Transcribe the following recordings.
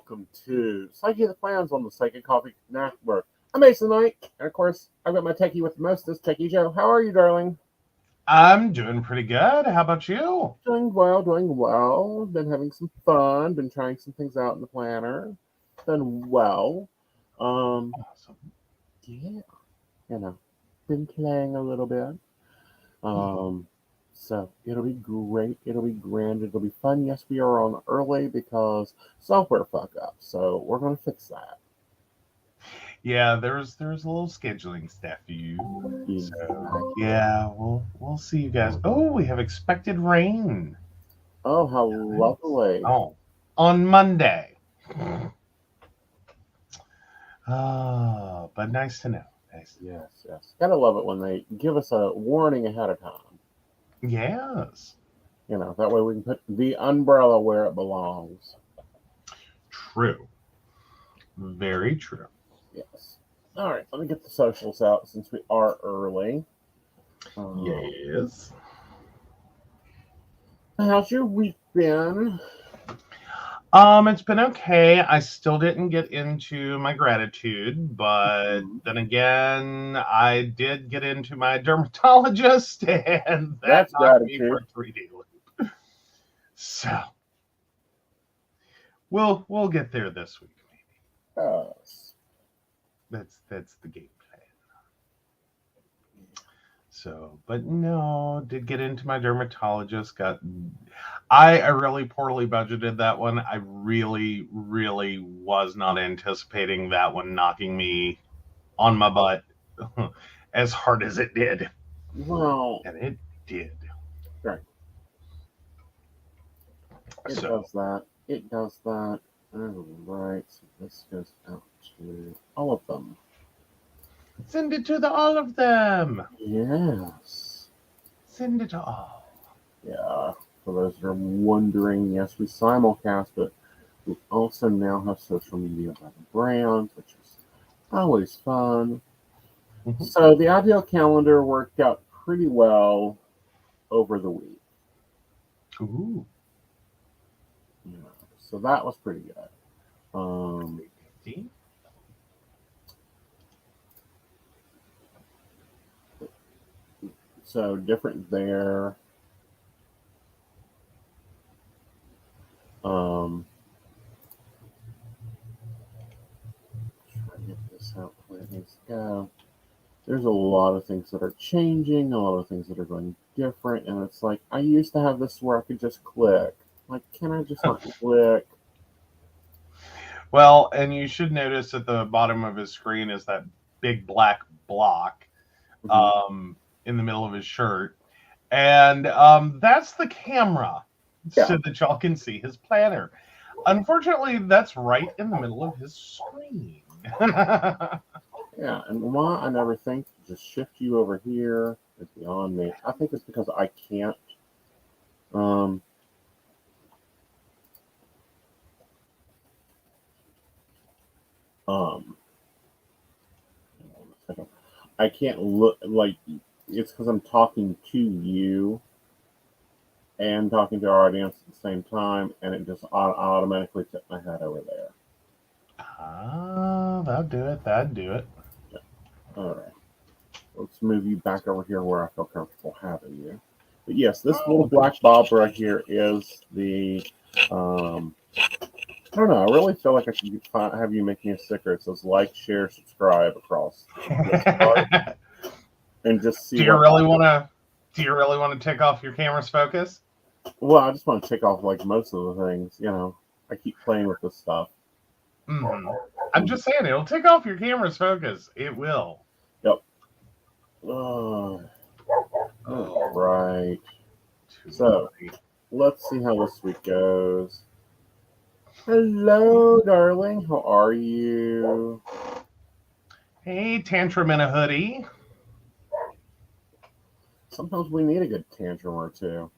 welcome to Psyche the Plans on the Psychic Coffee Network. I'm Aeson Knight, and of course, I've got my techie with the mostest, Techie Joe. How are you, darling? I'm doing pretty good. How about you? Doing well. Been having some fun, been trying some things out in the planner. Done well. Awesome. Yeah, been playing a little bit. So it'll be great. It'll be grand. It'll be fun. Yes, we are on early because software fuck up. So we're going to fix that. Yeah, there's a little scheduling stuff for you. So yeah, we'll see you guys. Oh, we have expected rain. Oh, how lovely. Oh, on Monday. Oh, but nice to know. Yes. Gotta love it when they give us a warning ahead of time. Yes. That way we can put the umbrella where it belongs. True. Very true. Yes. All right, let me get the socials out since we are early. Yes. How's your week been? It's been okay. I still didn't get into my gratitude, but then again, I did get into my dermatologist, and That's knocked me gratitude. for a 3-day loop. So we'll get there this week, maybe. Yes. That's the game plan. So, but no, did get into my dermatologist. I really poorly budgeted that one. I really was not anticipating that one knocking me on my butt as hard as it did. Well, and it did. Right. It does that. All right, so this goes out to all of them. Send it to all of them. Yes. Send it to all. Yeah. For those that are wondering, yes, we simulcast, but we also now have social media by the brand, which is always fun. Mm-hmm. So the ideal calendar worked out pretty well over the week. Ooh. Yeah. So that was pretty good. So different there. Try to get this out where it needs to go. There's a lot of things that are changing, a lot of things that are going different, and it's like I used to have this where I could just click. Like, can I just not click? Well, and you should notice at the bottom of his screen is that big black block in the middle of his shirt. And that's the camera, so that y'all can see his planner. Unfortunately, that's right in the middle of his screen. Yeah, and why I never think to just shift you over here is beyond me. I think it's because I can't. I can't look like it's because I'm talking to you and talking to our audience at the same time, and it just automatically tipped my head over there. That'd do it. Yeah. All right. Let's move you back over here where I feel comfortable having you. But yes, this little black bob right here is the. I don't know. I really feel like I should have you make me a sticker. It says like, share, subscribe across this part, and just see. Do you really want to take off your camera's focus? Well, I just want to check off like most of the things. I keep playing with this stuff. Mm-hmm. I'm just saying, it'll take off your camera's focus. It will. Yep. Right. So let's see how this week goes. Hello, darling. How are you? Hey, tantrum in a hoodie. Sometimes we need a good tantrum or two.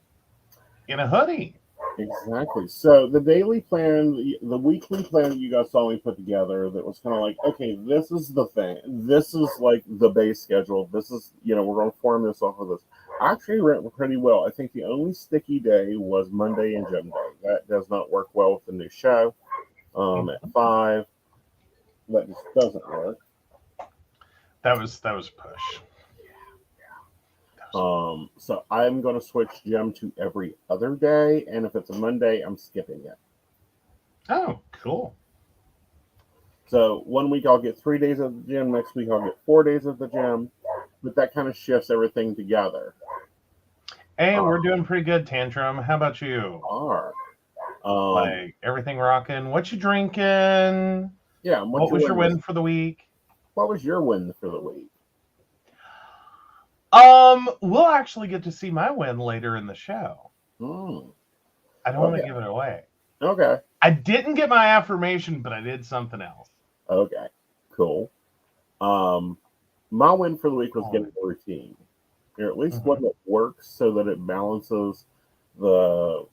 In a hoodie. Exactly. So the daily plan, the weekly plan that you guys saw me put together, that was kind of like, okay, this is the thing. This is like the base schedule. This is, we're going to form this off of this. Actually went pretty well. I think the only sticky day was Monday and Gem Day. That does not work well with the new show. at 5. That just doesn't work. That was push. So I'm going to switch gym to every other day, and if it's a Monday, I'm skipping it. Oh, cool. So 1 week I'll get 3 days of the gym, next week I'll get 4 days of the gym, but that kind of shifts everything together. Hey, we're doing pretty good, Tantrum. How about you? Like everything rocking. What you drinking? Yeah. What was your win for the week? What was your win for the week? We'll actually get to see my win later in the show. I don't want to give it away. Okay. I didn't get my affirmation, but I did something else. Okay. Cool. My win for the week was getting a routine. Or at least one that works so that it balances the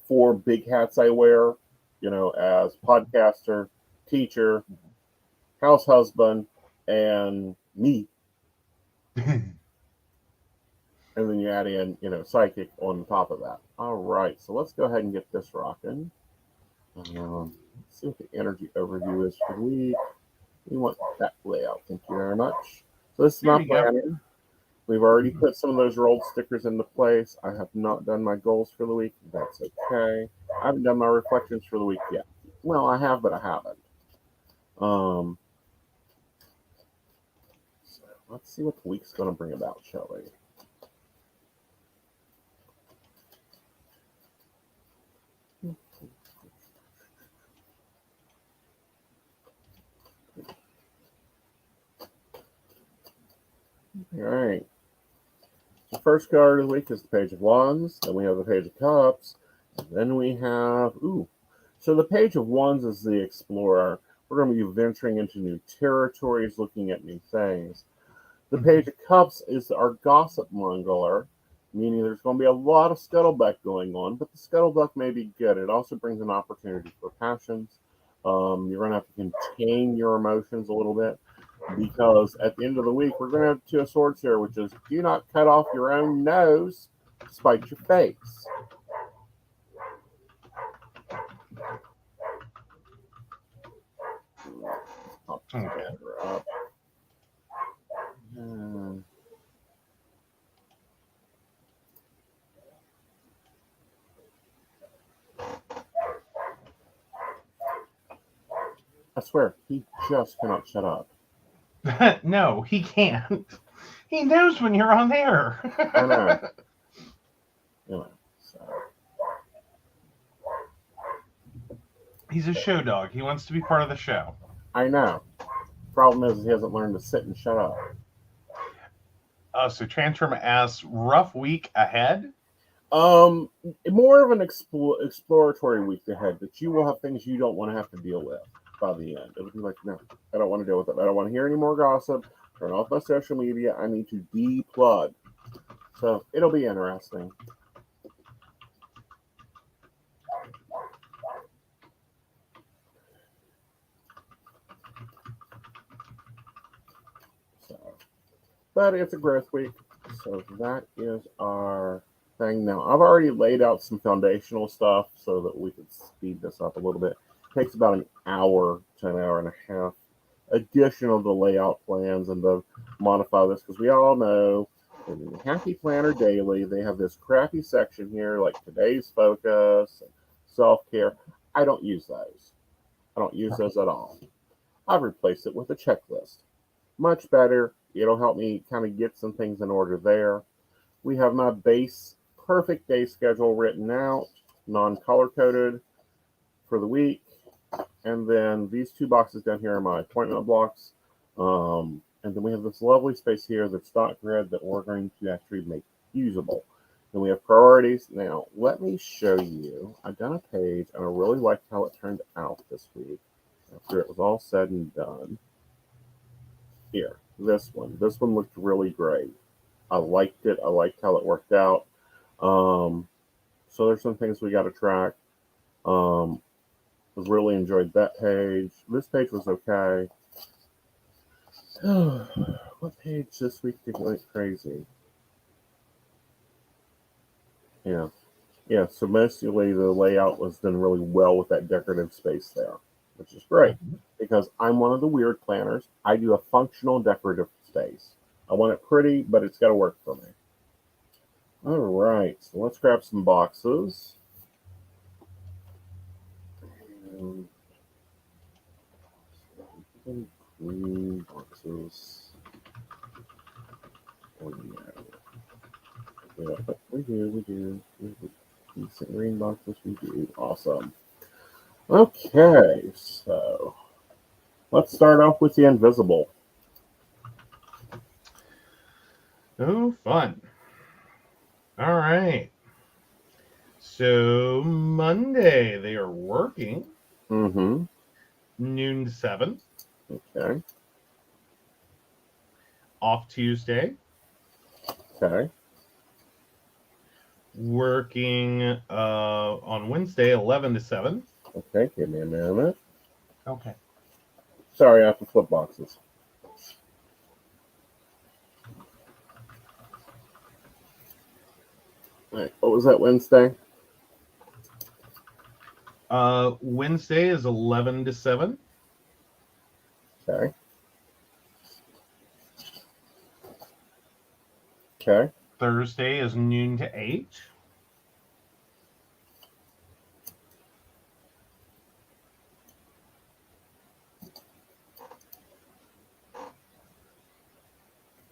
4 big hats I wear, as podcaster, teacher, house husband, and me. And then you add in, psychic on top of that. All right, so let's go ahead and get this rocking. Let's see what the energy overview is for the week. We want that layout. Thank you very much. So this is my planner. We've already put some of those rolled stickers into place. I have not done my goals for the week. That's okay. I haven't done my reflections for the week yet. Well, I have, but I haven't. So let's see what the week's going to bring about, shall we? All right. The first card of the week is the Page of Wands. Then we have the Page of Cups. And then we have, so the Page of Wands is the explorer. We're going to be venturing into new territories, looking at new things. The Page of Cups is our gossip mongler, meaning there's going to be a lot of scuttlebutt going on, but the scuttlebutt may be good. It also brings an opportunity for passions. You're going to have to contain your emotions a little bit, because at the end of the week, we're going to have 2 of Swords here, which is do not cut off your own nose to spite your face. Pop this banner up. I swear, he just cannot shut up. No, he can't. He knows when you're on there. I know. So. He's a show dog. He wants to be part of the show. I know. Problem is, he hasn't learned to sit and shut up. So Tantrum asks, rough week ahead? More of an exploratory week ahead, that you will have things you don't want to have to deal with by the end. It'll be like, no, I don't want to deal with it. I don't want to hear any more gossip. Turn off my social media. I need to de-plug. So it'll be interesting. But it's a growth week. So that is our thing now. I've already laid out some foundational stuff so that we can speed this up a little bit. It takes about an hour to an hour and a half additional to layout plans and to modify this, because we all know in the Happy Planner Daily, they have this crappy section here like today's focus and self-care. I don't use those. I don't use those at all. I've replaced it with a checklist. Much better. It'll help me kind of get some things in order there. We have my base perfect day schedule written out, non-color coded for the week. And then these 2 boxes down here are my appointment blocks. And then we have this lovely space here that's dot grid that we're going to actually make usable. Then we have priorities. Now, let me show you. I've done a page, and I really liked how it turned out this week after it was all said and done. Here, this one. This one looked really great. I liked it. I liked how it worked out. So there's some things we got to track. Really enjoyed that page. This page was okay. What page this week went crazy? Yeah. Yeah, so basically the layout was done really well with that decorative space there, which is great because I'm one of the weird planners. I do a functional decorative space. I want it pretty, but it's got to work for me. All right, so let's grab some boxes. Green boxes. Oh, yeah. Yeah, we do. Decent green boxes, we do. Awesome. Okay, so let's start off with the invisible. Oh, fun. All right. So Monday they are working Mm-hmm. noon to 7. Okay. Off Tuesday. Okay. Working on Wednesday 11 to 7. Okay. Give me a minute. Okay. Sorry, I have to flip boxes. All right. What was that Wednesday? Wednesday is 11 to 7. Okay. Okay. Thursday is noon to 8.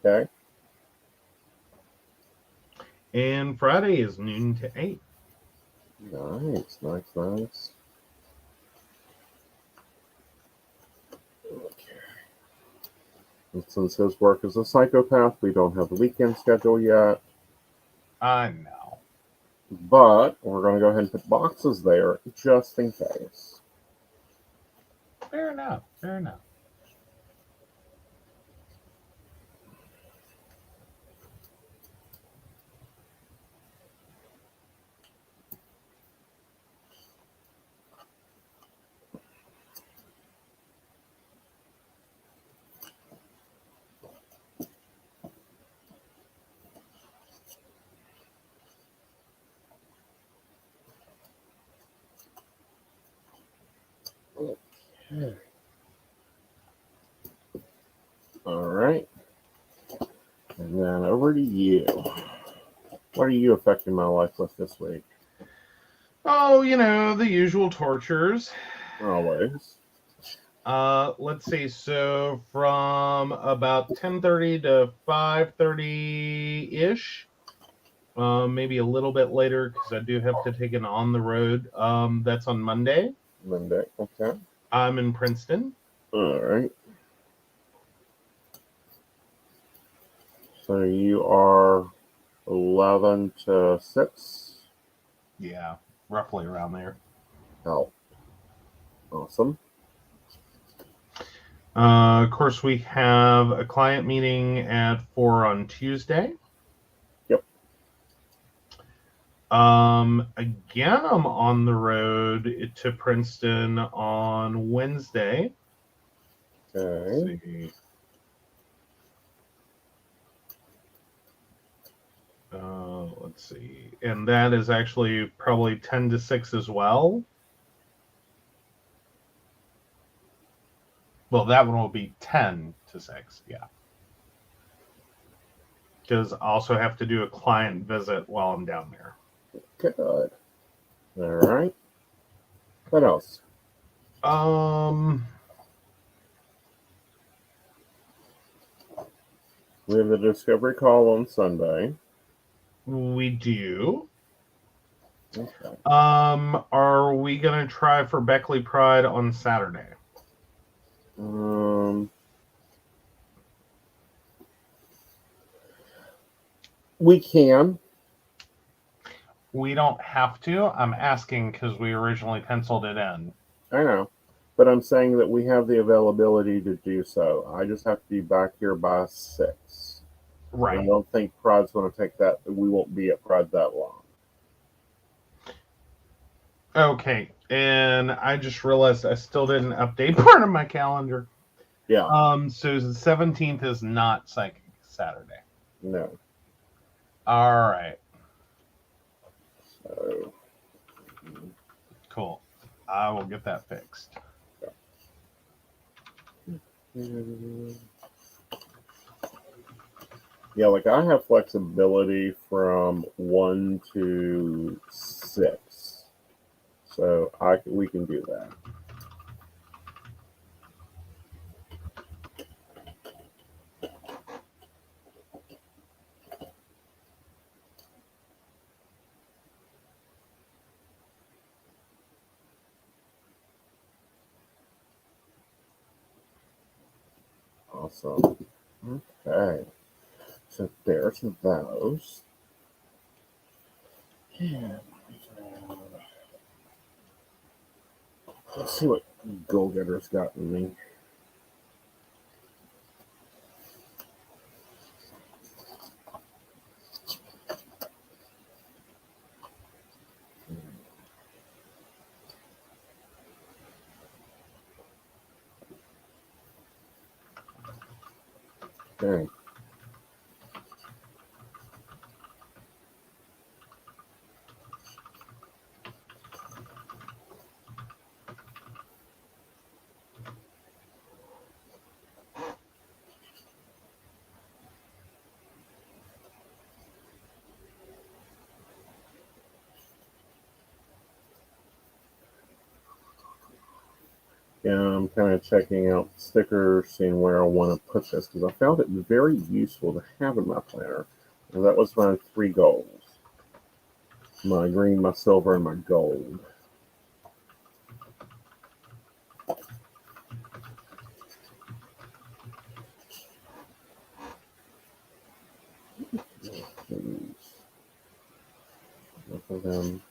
Okay. And Friday is noon to 8. Nice. Nice. Okay. And since his work is a psychopath, we don't have the weekend schedule yet. I know. But we're going to go ahead and put boxes there just in case. Fair enough. Fair enough. Okay. All right. And then over to you. What are you affecting my life with this week? Oh, the usual tortures. Always. Let's see. So from about 10:30 to 5:30 ish, maybe a little bit later because I do have to take it on the road. That's on Monday. Monday. Okay. I'm in Princeton. All right. So you are 11 to 6. Yeah, roughly around there. Oh, awesome. Of course, we have a client meeting at 4 on Tuesday. Yep. Again, I'm on the road to Princeton on Wednesday. Okay. Let's see. Let's see. And that is actually probably 10 to 6 as well. Well, that one will be 10 to 6, yeah. Because I also have to do a client visit while I'm down there. Good. All right. What else? We have the discovery call on Sunday. We do. Okay. Are we gonna try for Beckley Pride on Saturday? We can. We don't have to. I'm asking because we originally penciled it in. I know. But I'm saying that we have the availability to do so. I just have to be back here by 6. Right. I don't think Pride's going to take that. We won't be at Pride that long. Okay. And I just realized I still didn't update part of my calendar. Yeah. So the 17th is not Psychic Saturday. No. All right. So, Cool. I will get that fixed. yeah, like I have flexibility from 1 to 6, so we can do that. Awesome. Okay. So there's those. Yeah. Let's see what Go Getter's gotten me. Okay. Yeah, I'm kind of checking out stickers, seeing where I want to put this, because I found it very useful to have in my planner. And that was my 3 goals. My green, my silver, and my gold. Both of them.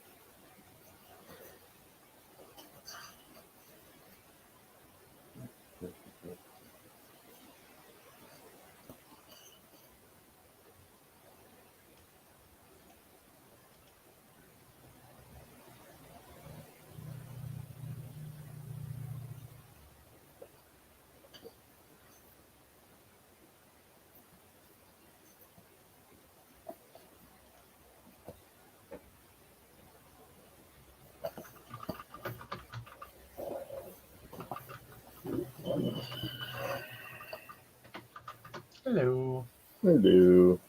Hello. I do.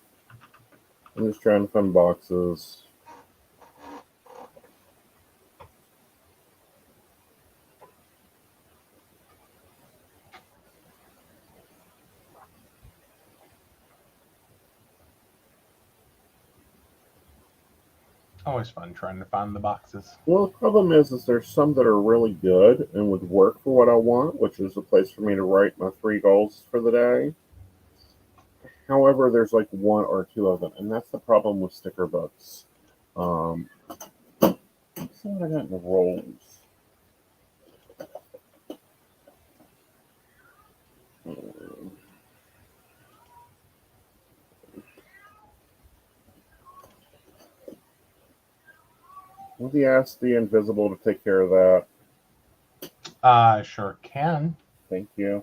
I'm just trying to find boxes. Always fun trying to find the boxes. Well, the problem is there's some that are really good and would work for what I want, which is a place for me to write my 3 goals for the day. However, there's like 1 or 2 of them, and that's the problem with sticker books. Let's see what I got in the rolls. Maybe ask the invisible to take care of that. I sure can. Thank you.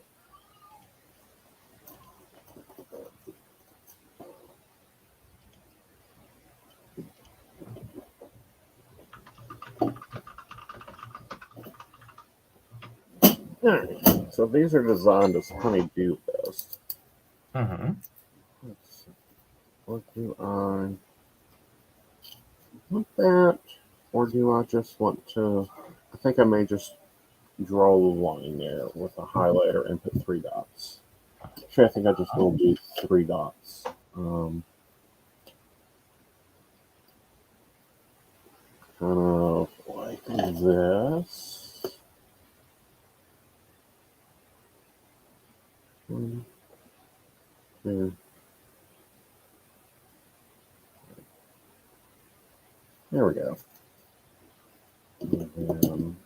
Alright, so these are designed as honey-do lists. Mm-hmm. What do I want that? Or do I just want to? I think I may just draw a line there with a highlighter and put 3 dots. Actually, I think I just will do 3 dots. Kind of like this. 1, 2. There we go. And then,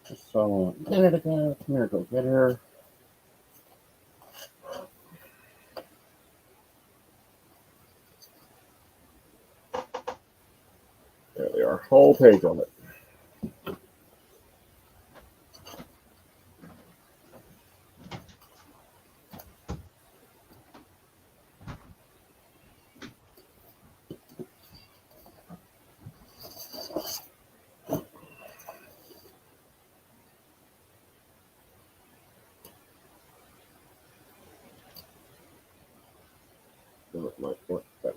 just so a minute ago, come here, Go Getter. There they are, whole page of it. And it might work better.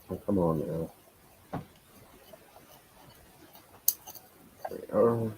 Oh, come on now. There we are.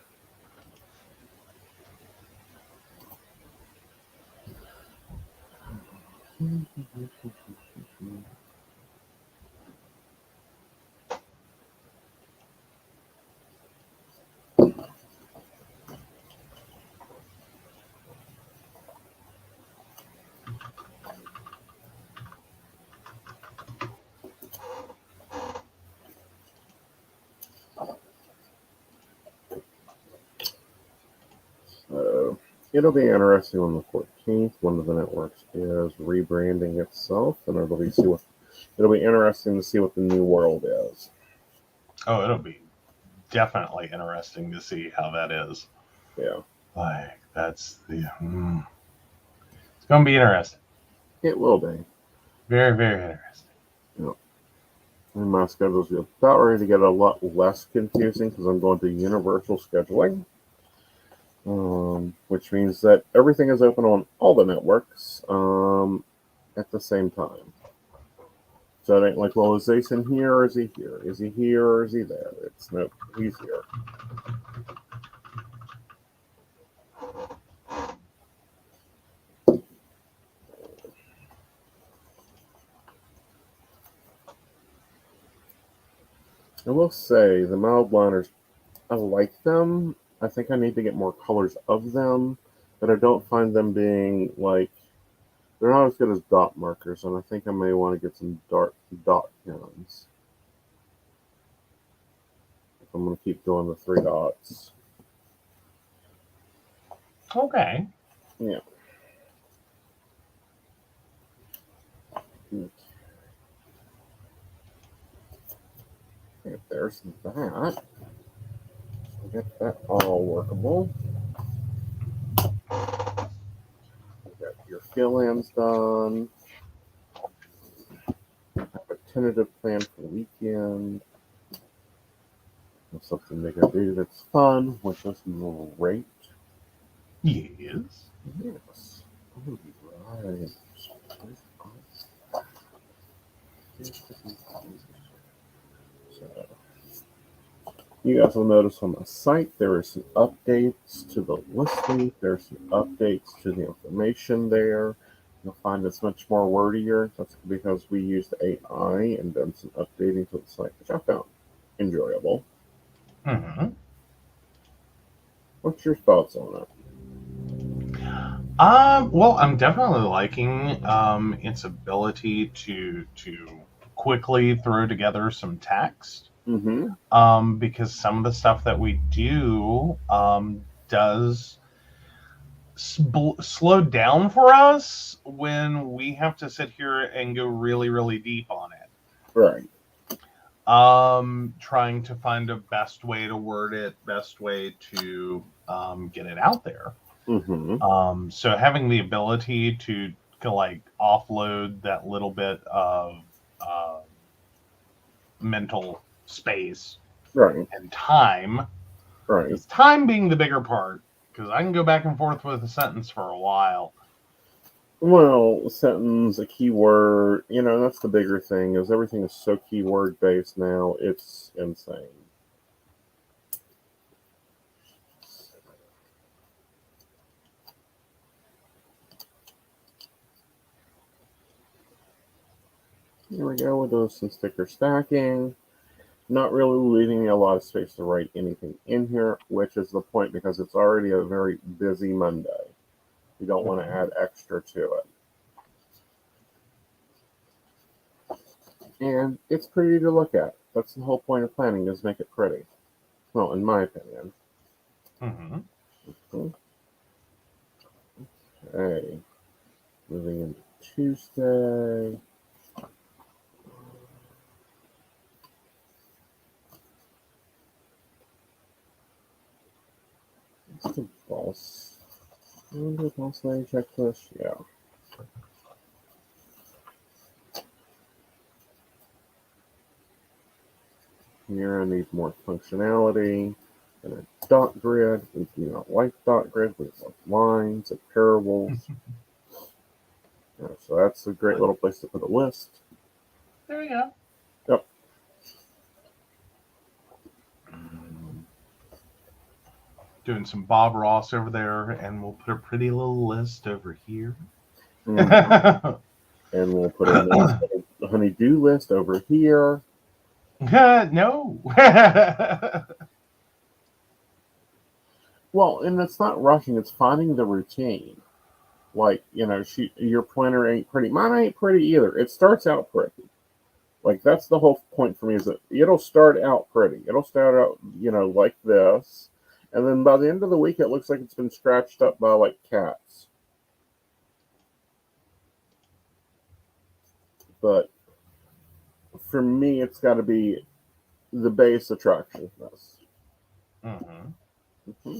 So it'll be interesting on the 14th. One of the networks is rebranding itself, and it'll be interesting to see what the new world is. Oh, it'll be definitely interesting to see how that is. Yeah, Like that's the. It's going to be interesting. it will be. Very, very interesting. Yeah. And my schedule's about ready to get a lot less confusing because I'm going to universal scheduling, which means that everything is open on all the networks at the same time. So it ain't like, well, is Aeson here or is he here? Is he here or is he there? It's nope, he's here. I will say the mild liners, I like them. I think I need to get more colors of them, but I don't find them being like, they're not as good as dot markers, and I think I may want to get some dark dot pens. If I'm going to keep doing the 3 dots. Okay. Yeah. Okay, there's that. Get that all workable. Get your fill-ins done. Have a tentative plan for the weekend. Have something they can do that's fun, which is great. Yes. Yes. Oh, right. So, you guys will notice on my site there are some updates to the listing. There's some updates to the information there. You'll find it's much more wordier. That's because we used AI and done some updating to the site, which I found enjoyable. Mm-hmm. What's your thoughts on it? Well, I'm definitely liking its ability to quickly throw together some text. Mm-hmm. Because some of the stuff that we do does slow down for us when we have to sit here and go really, really deep on it. Right. Trying to find a best way to word it, best way to get it out there. Mm-hmm. So having the ability to like offload that little bit of mental space Right. and time, Right. because time being the bigger part, because I can go back and forth with a sentence for a while. Well, a sentence, a keyword, that's the bigger thing, is everything is so keyword based now, it's insane. Here we go, we'll do some sticker stacking. Not really leaving me a lot of space to write anything in here, which is the point because it's already a very busy Monday. You don't want to add extra to it. And it's pretty to look at. That's the whole point of planning, is make it pretty. Well, in my opinion. Mm-hmm. Okay. Moving into Tuesday. Boss. Boss lady checklist. Yeah. Here I need more functionality and a dot grid. We do not like dot grid. We like lines and parables. Yeah, so that's a great little place to put a list. There we go. Yep. Doing some Bob Ross over there, and we'll put a pretty little list over here. And we'll put a nice little honey-do list over here. No. Well, and it's not rushing, it's finding the routine. Like, your planner ain't pretty. Mine ain't pretty either. It starts out pretty. Like, that's the whole point for me, is that it'll start out pretty. It'll start out, like this. And then by the end of the week, it looks like it's been scratched up by, like, cats. But for me, it's got to be the base attractiveness. Mm-hmm. Mm-hmm.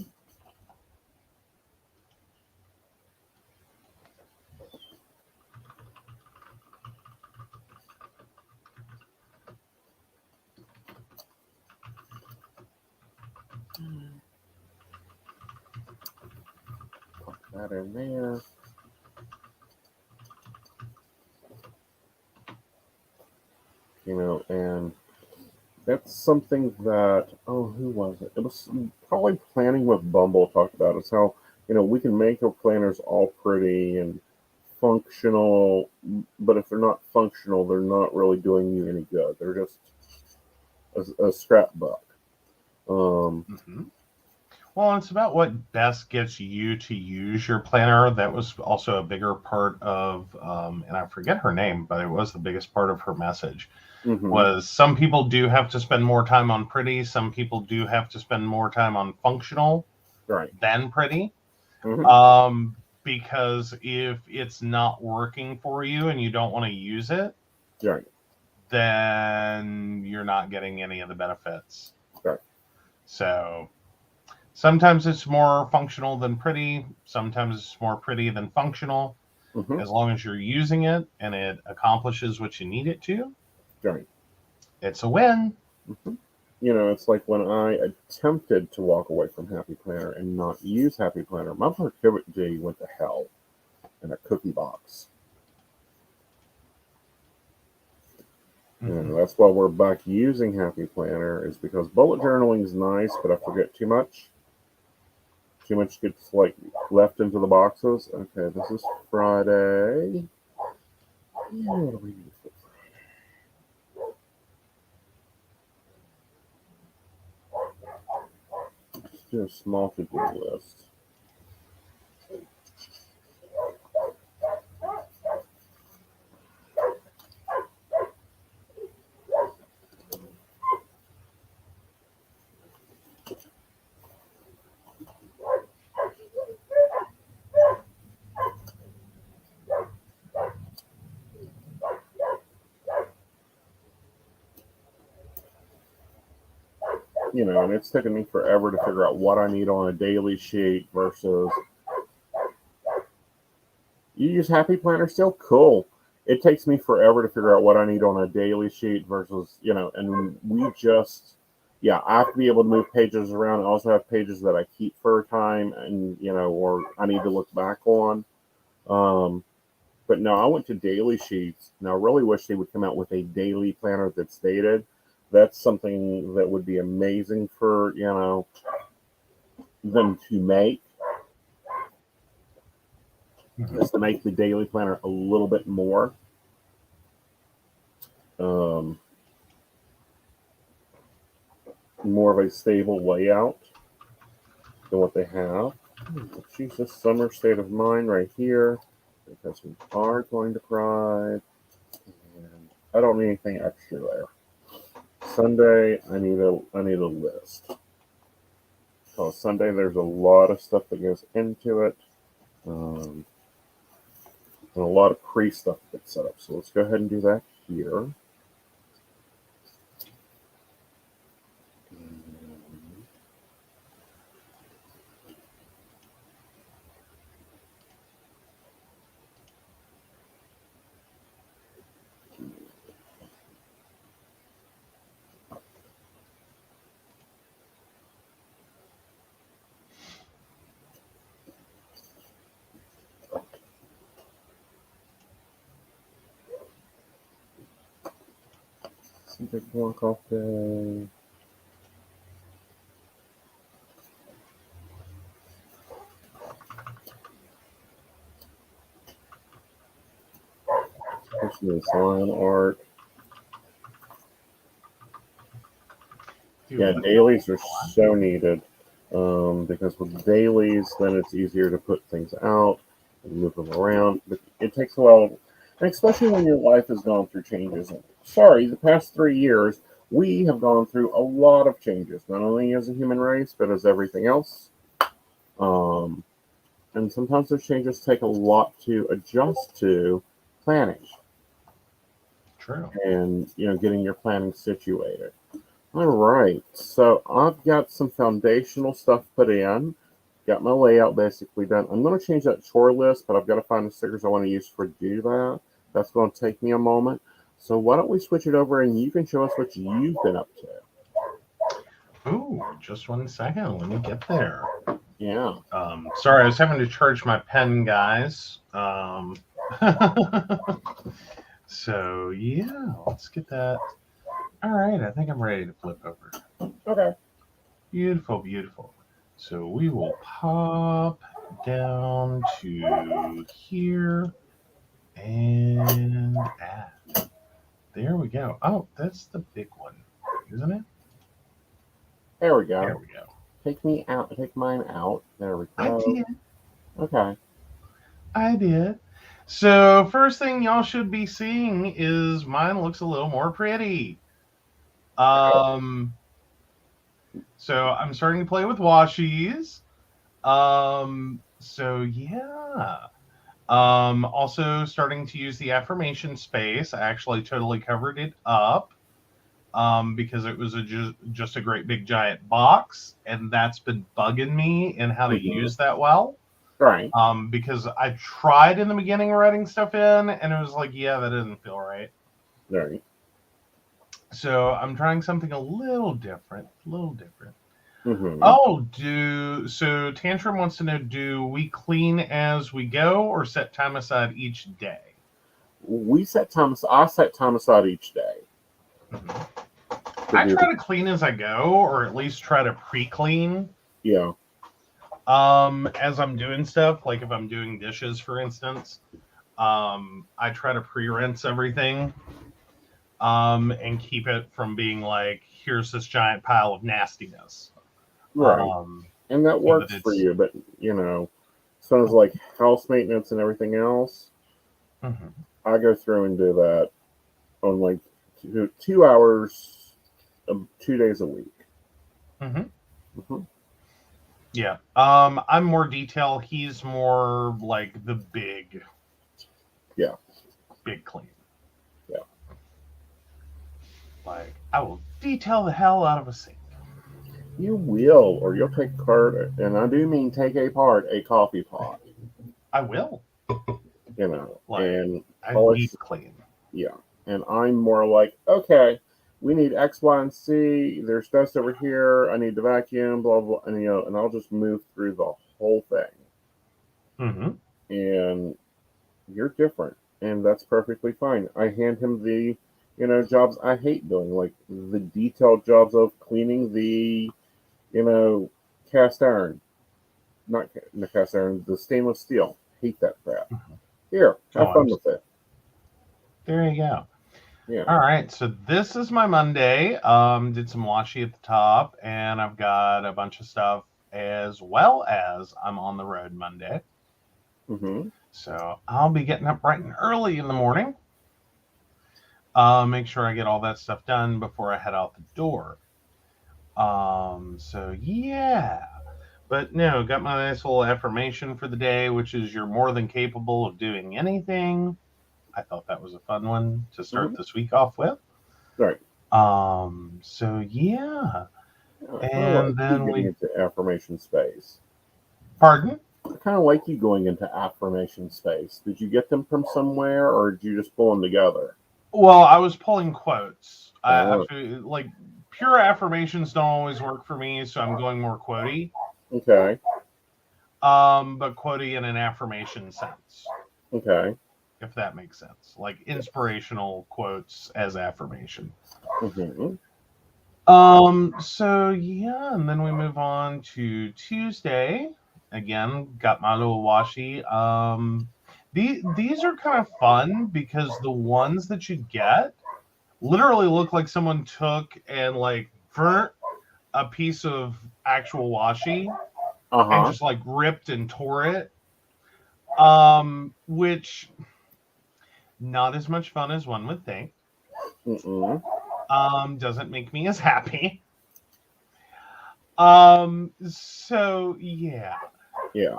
Put that in there. And that's something that, who was it? It was probably Planning with Bumble talked about. It's how, we can make our planners all pretty and functional, but if they're not functional, they're not really doing you any good. They're just a scrapbook. Mm-hmm. Well, it's about what best gets you to use your planner. That was also a bigger part of, and I forget her name, but it was the biggest part of her message. Mm-hmm. Was some people do have to spend more time on pretty. Some people do have to spend more time on functional than pretty. Mm-hmm. Because if it's not working for you and you don't want to use it, then you're not getting any of the benefits. So sometimes it's more functional than pretty. Sometimes it's more pretty than functional. Mm-hmm. As long as you're using it and it accomplishes what you need it to, it's a win. Mm-hmm. It's like when I attempted to walk away from Happy Planner and not use Happy Planner, my productivity went to hell in a cookie box. Mm-hmm. That's why we're back using Happy Planner, is because bullet journaling is nice, but I forget too much. Too much gets left into the boxes. Okay, this is Friday. What do we need for Friday? Just do a small to-do list. And it's taken me forever to figure out what I need on a daily sheet versus you use Happy Planner still? Cool. It takes me forever to figure out what I need on a daily sheet versus, and we just, I have to be able to move pages around. I also have pages that I keep for a time and, or I need to look back on. But no, I went to daily sheets. Now, I really wish they would come out with a daily planner that's dated. That's something that would be amazing for, them to make. Mm-hmm. Is to make the daily planner a little bit more. More of a stable layout than what they have. Let's use this summer state of mind right here, because we are going to Pride. And I don't need anything extra there. Sunday, I need a list. Because Sunday there's a lot of stuff that goes into it. And a lot of pre-stuff gets set up. So let's go ahead and do that here. Subject walk off day. Person is line art. Yeah, dailies are so needed because with dailies, then it's easier to put things out and move them around. But it takes a while, and especially when your life has gone through changes. Sorry, the past 3 years, we have gone through a lot of changes, not only as a human race, but as everything else. And sometimes those changes take a lot to adjust to planning. True. And, getting your planning situated. All right, so I've got some foundational stuff put in. Got my layout basically done. I'm going to change that chore list, but I've got to find the stickers I want to use for do that. That's going to take me a moment. So why don't we switch it over and you can show us what you've been up to. Ooh, just 1 second. Let me get there. Yeah. Sorry, I was having to charge my pen, guys. So, yeah, let's get that. All right, I think I'm ready to flip over. Okay. Beautiful, beautiful. So we will pop down to here and add. There we go. Oh, that's the big one, isn't it? There we go. There we go. Take mine out. There we go. I did. Okay. I did. So first thing y'all should be seeing is mine looks a little more pretty. So I'm starting to play with washies. So yeah. Also starting to use the affirmation space. I actually totally covered it up. Because it was just a great big giant box, and that's been bugging me in how to use that well. Right. Because I tried in the beginning writing stuff in, and it was like, yeah, that doesn't feel right. Right. So I'm trying something a little different. Mm-hmm. Oh, so Tantrum wants to know: do we clean as we go, or set time aside each day? I set time aside each day. Mm-hmm. I try to clean as I go, or at least try to pre-clean. Yeah. As I'm doing stuff, like if I'm doing dishes, for instance, I try to pre-rinse everything, and keep it from being like, here's this giant pile of nastiness. Right. And that works for you, but as far as like house maintenance and everything else, mm-hmm. I go through and do that on like 2 hours, 2 days a week. Mm-hmm. Mm-hmm. Yeah. I'm more detail. He's more like the big. Yeah. Big clean. Yeah. Like, I will detail the hell out of a sink. You will, or you'll take apart, and I do mean take apart a coffee pot. I will. Like, and I polish. Deep clean. Yeah. And I'm more like, okay, we need X, Y, and Z. There's dust over here. I need to vacuum, blah, blah, and and I'll just move through the whole thing. Mm-hmm. And you're different, and that's perfectly fine. I hand him the, jobs I hate doing, like the detailed jobs of cleaning the, cast iron. Not the cast iron, the stainless steel. Hate that crap. Mm-hmm. Here, have fun with it. There you go. Yeah. All right, so this is my Monday. Did some washi at the top, and I've got a bunch of stuff as well as I'm on the road Monday. Mm-hmm. So I'll be getting up bright and early in the morning. Make sure I get all that stuff done before I head out the door. So yeah. But no, got my nice little affirmation for the day, which is you're more than capable of doing anything. I thought that was a fun one to start this week off with. Right. So yeah. And then we get into affirmation space. Pardon? I kind of like you going into affirmation space. Did you get them from somewhere, or did you just pull them together? Well, I was pulling quotes. I feel like pure affirmations don't always work for me, so I'm going more quotey. Okay. But quotey in an affirmation sense. Okay. if that makes sense. Like inspirational quotes as affirmation. Mm-hmm. So yeah, and then we move on to Tuesday. Again, got my little washi. These are kind of fun because the ones that you get literally look like someone took and like burnt a piece of actual washi and Uh-huh. just like ripped and tore it. Which not as much fun as one would think. Mm-mm. Doesn't make me as happy. So yeah. Yeah.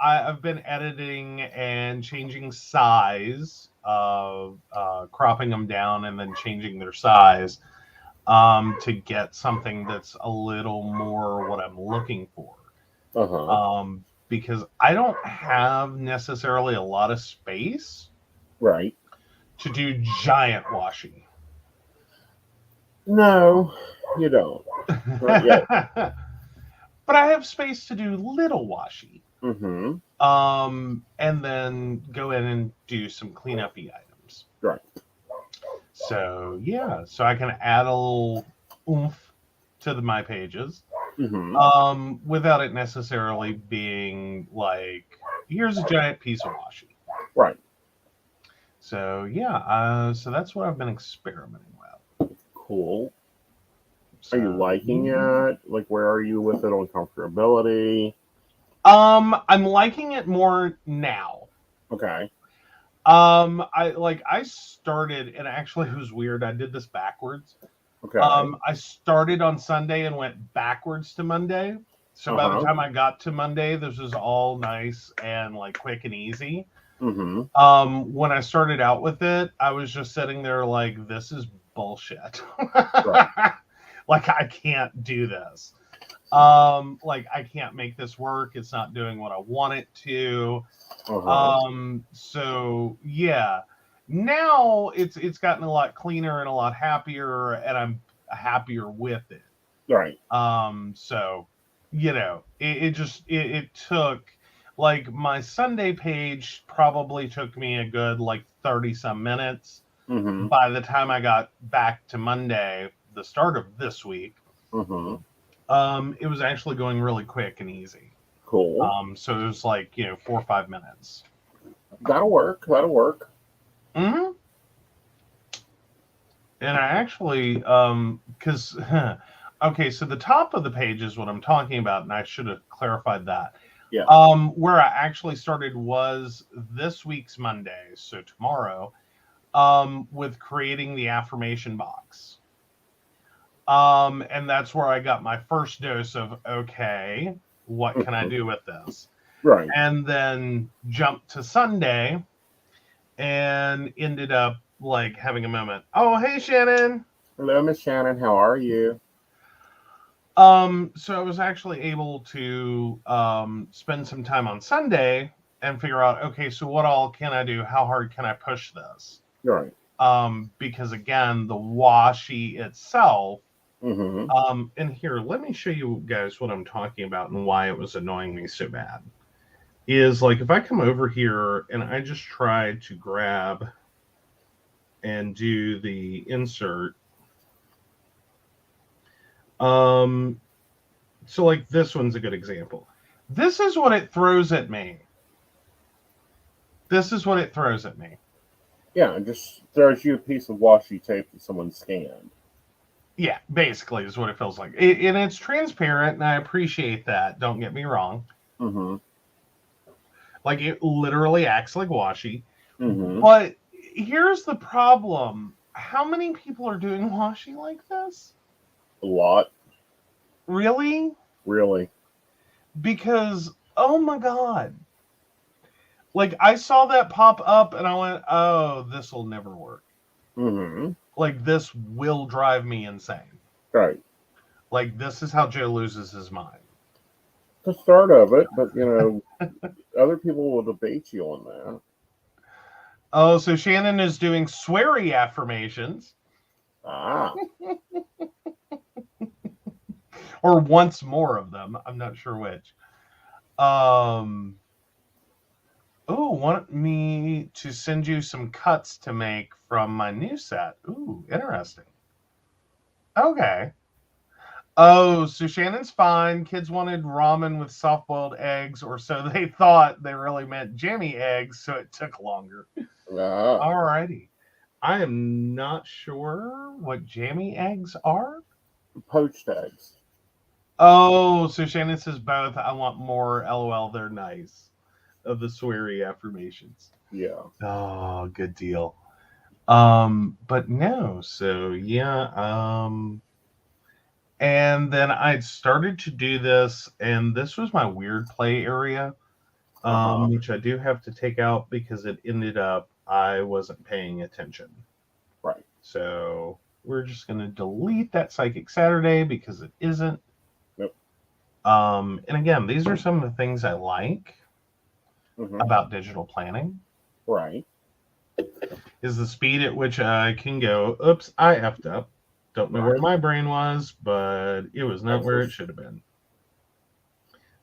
I've been editing and changing size, cropping them down and then changing their size, to get something that's a little more what I'm looking for. Uh-huh. Because I don't have necessarily a lot of space Right. to do giant washi. No, you don't. Not yet. But I have space to do little washi. Mm-hmm. And then go in and do some cleanup-y items. Right. So yeah, so I can add a little oomph to my pages, Mm-hmm. without it necessarily being like, here's a giant piece of washi. Right. So yeah, so that's what I've been experimenting with. Cool. So, Are you liking it? Like, where are you with it on comfortability? I'm liking it more now. Okay. I started, and actually it was weird. I did this backwards. Okay. I started on Sunday and went backwards to Monday. So by the Uh-huh. time I got to Monday, this was all nice and like quick and easy. Mm-hmm. When I started out with it, I was just sitting there like, this is bullshit. Right. Like I can't do this. Like I can't make this work. It's not doing what I want it to. Uh-huh. So yeah. Now it's gotten a lot cleaner and a lot happier, and I'm happier with it. Right. So it took, like, my Sunday page probably took me a good like 30 some minutes. Mm-hmm. By the time I got back to Monday, the start of this week, Mm-hmm. it was actually going really quick and easy. Cool. So it was like 4 or 5 minutes. That'll work. That'll work. Mm-hmm. And I actually, because, okay, so the top of the page is what I'm talking about, and I should have clarified that. Yeah. Where I actually started was this week's Monday, so tomorrow, with creating the affirmation box. And that's where I got my first dose of, okay, what can I do with this? Right. And then jumped to Sunday and ended up like having a moment. Oh, hey, Shannon. Hello, Miss Shannon. How are you? So I was actually able to spend some time on Sunday and figure out, okay, so what all can I do? How hard can I push this? Right. Because again, the washi itself, Mm-hmm. and here, let me show you guys what I'm talking about and why it was annoying me so bad. Is like if I come over here and I just try to grab and do the insert. So like this one's a good example. This is what it throws at me. This is what it throws at me. Yeah, it just throws you a piece of washi tape that someone scanned. Yeah, basically is what it feels like. And it's transparent, and I appreciate that. Don't get me wrong. Mm-hmm. Like, it literally acts like washi. Mm-hmm. But here's the problem. How many people are doing washi like this? A lot. Really? Really. Because, oh my God. Like, I saw that pop up, and I went, oh, this will never work. Mm-hmm. Like, this will drive me insane. Right. Like, this is how Joe loses his mind. The start of it, but other people will debate you on that. Oh, so Shannon is doing sweary affirmations. Ah. Or once more of them. I'm not sure which. Oh, want me to send you some cuts to make from my new set. Ooh, interesting. Okay. Oh, so Shannon's fine. Kids wanted ramen with soft-boiled eggs, or so they thought. They really meant jammy eggs, so it took longer. Alrighty. I am not sure what jammy eggs are. Poached eggs. Oh, so Shannon says both. I want more. LOL, they're nice. Of the sweary affirmations. Yeah. Oh, good deal. But no, so yeah, and then I'd started to do this, and this was my weird play area, which I do have to take out because it ended up I wasn't paying attention. Right. So we're just going to delete that Psychic Saturday because it isn't. Nope. And again, these are some of the things I like about digital planning. Right. Is the speed at which I can go, oops, I effed up. Don't know where my brain was, but it was not where it should have been.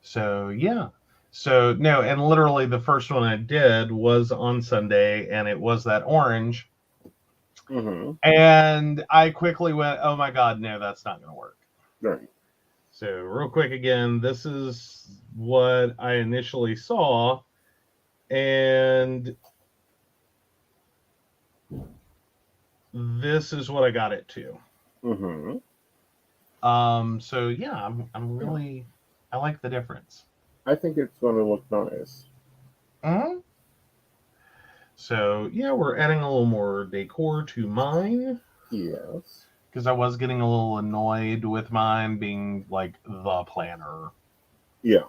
So, yeah. So, no, and literally the first one I did was on Sunday, and it was that orange. And I quickly went, oh my God, no, that's not going to work. Right. So, real quick again, this is what I initially saw, and this is what I got it to. So yeah, I'm really, I like the difference. I think it's going to look nice. So yeah, we're adding a little more decor to mine. Yes. Because I was getting a little annoyed with mine being like the planner. Yeah.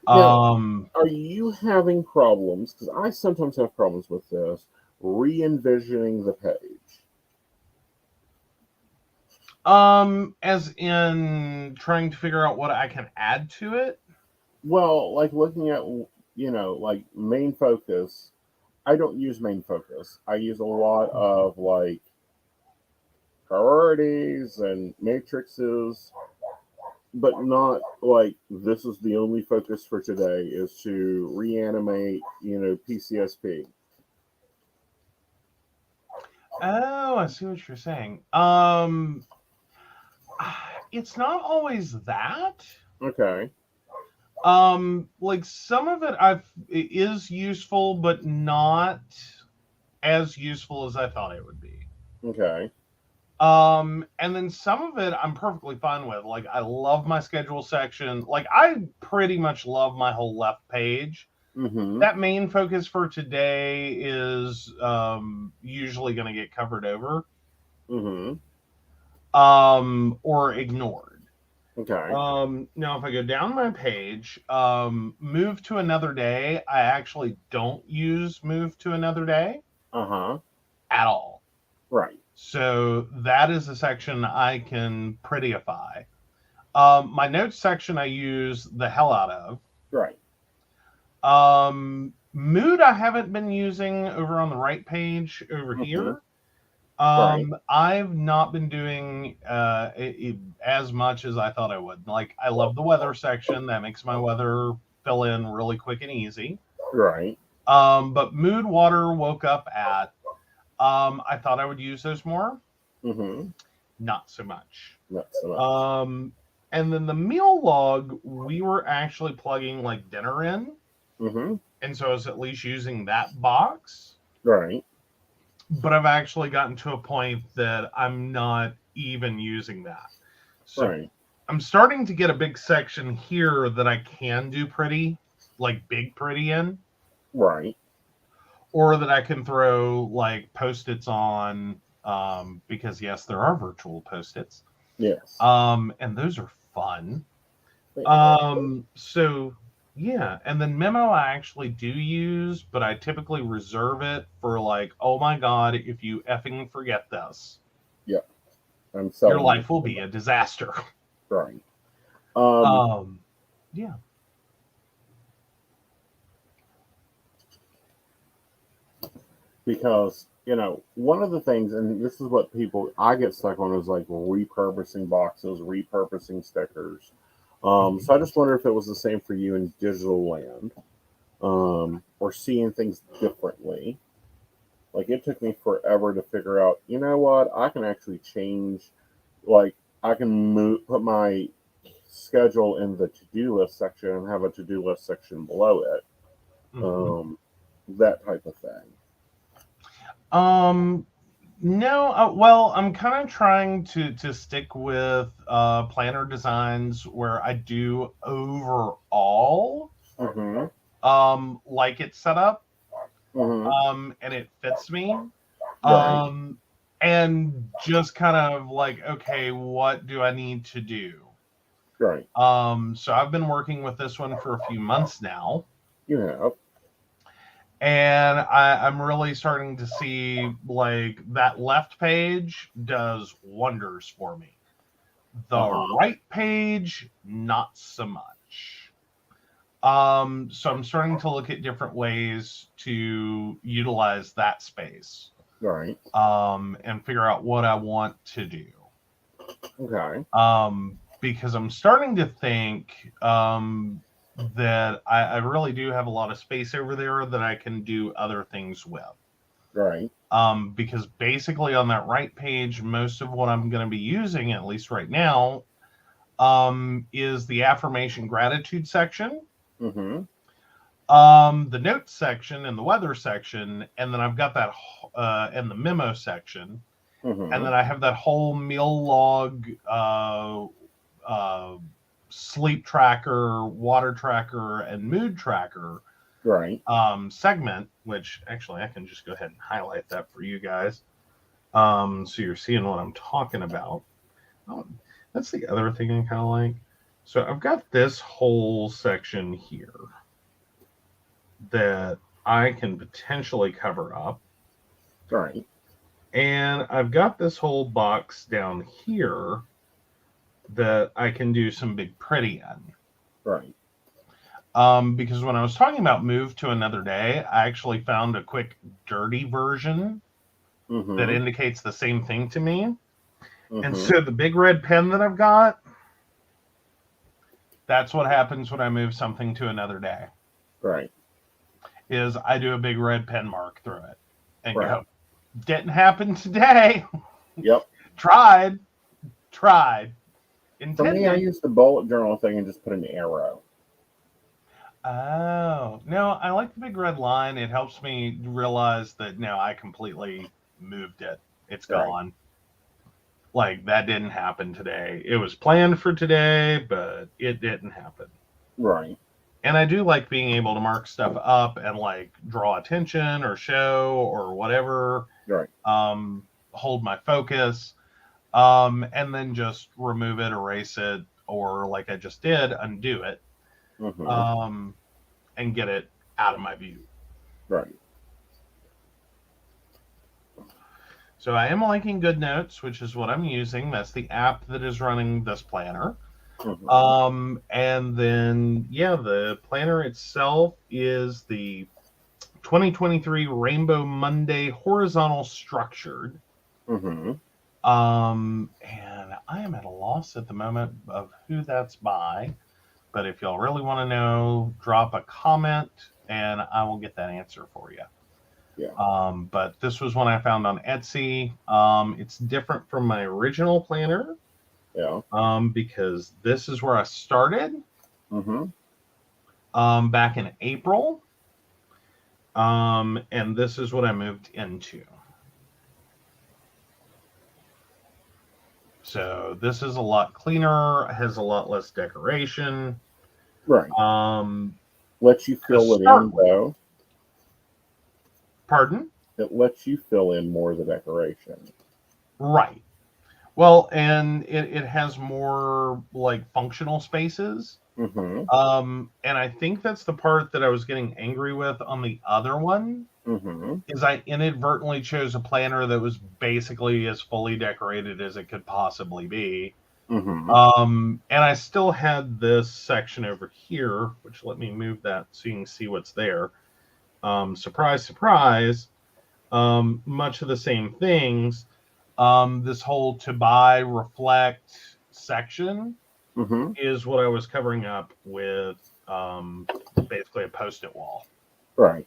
Now, are you having problems? Because I sometimes have problems with this, re-envisioning the page. As in trying to figure out what I can add to it? Well, like looking at, like main focus. I don't use main focus. I use a lot of like priorities and matrices, but not like this is the only focus for today is to reanimate, PCSP. Oh, I see what you're saying. It's not always that. Okay. Like some of it is useful, but not as useful as I thought it would be. Okay. And then some of it I'm perfectly fine with. Like I love my schedule section. Like I pretty much love my whole left page. That main focus for today is usually going to get covered over. Or ignored. Okay. Now if I go down my page, move to another day, I actually don't use move to another day. At all. Right. So that is a section I can prettyify. My notes section I use the hell out of. Right. Mood I haven't been using over on the right page over here. Right. I've not been doing as much as I thought I would. Like I love the weather section. That makes my weather fill in really quick and easy. Right. But mood, water, woke up at. I thought I would use those more. Not so much. Not so much. And then the meal log, we were actually plugging like dinner in. And so I was at least using that box. Right. But I've actually gotten to a point that I'm not even using that. So I'm starting to get a big section here that I can do pretty, like big pretty in. Right. Or that I can throw like Post-its on, because yes, there are virtual Post-its. Yes. And those are fun. So yeah, and then memo I actually do use, but I typically reserve it for like, oh my God, if you effing forget this, your life will be a disaster. Right. Yeah. Because, one of the things, and this is what I get stuck on, is like repurposing boxes, repurposing stickers. So I just wonder if it was the same for you in digital land. or seeing things differently. Like, it took me forever to figure out, you know what, I can actually change, like, I can put my schedule in the to-do list section and have a to-do list section below it. That type of thing. No, well, I'm kind of trying to stick with planner designs where I do overall like it set up, and it fits me. Right. And just kind of like, okay, what do I need to do? Right. So I've been working with this one for a few months now. You have. And I'm really starting to see like that left page does wonders for me. The right page, not so much. So I'm starting to look at different ways to utilize that space. Right. And figure out what I want to do. Okay. Because I'm starting to think that I really do have a lot of space over there that I can do other things with. Right. Because basically on that right page, most of what I'm going to be using, at least right now, is the affirmation gratitude section, the notes section and the weather section, and then I've got that and the memo section, and then I have that whole meal log, sleep tracker, water tracker, and mood tracker segment, which actually I can just go ahead and highlight that for you guys, so you're seeing what I'm talking about. Oh, that's the other thing I kind of like. So I've got this whole section here that I can potentially cover up. Right. And I've got this whole box down here that I can do some big pretty in. Right. Because when I was talking about move to another day, I actually found a quick dirty version that indicates the same thing to me. And so the big red pen that I've got, that's what happens when I move something to another day. Right. Is I do a big red pen mark through it and go, didn't happen today. Yep. Tried. For me, I use the bullet journal thing and just put an arrow. Oh, no, I like the big red line. It helps me realize that, no, I completely moved it. It's gone. Like, that didn't happen today. It was planned for today, but it didn't happen. Right. And I do like being able to mark stuff up and, like, draw attention or show or whatever. Right. Hold my focus. And then just remove it, erase it, or like I just did, undo it. And get it out of my view. Right. So I am liking GoodNotes, which is what I'm using. That's the app that is running this planner. And then, yeah, the planner itself is the 2023 Rainbow Monday Horizontal Structured. And I am at a loss at the moment of who that's by. But if y'all really want to know, drop a comment and I will get that answer for you. Yeah. But this was one I found on Etsy. It's different from my original planner. Yeah. Because this is where I started. Back in April. And this is what I moved into. So this is a lot cleaner, has a lot less decoration. Right. Lets you fill it in, though. Pardon? It lets you fill in more of the decoration. Right. Well, and it has more like functional spaces. And I think that's the part that I was getting angry with on the other one. Is I inadvertently chose a planner that was basically as fully decorated as it could possibly be. And I still had this section over here, which let me move that so you can see what's there. Surprise, surprise. Much of the same things. This whole to buy, reflect section is what I was covering up with basically a post-it wall. Right.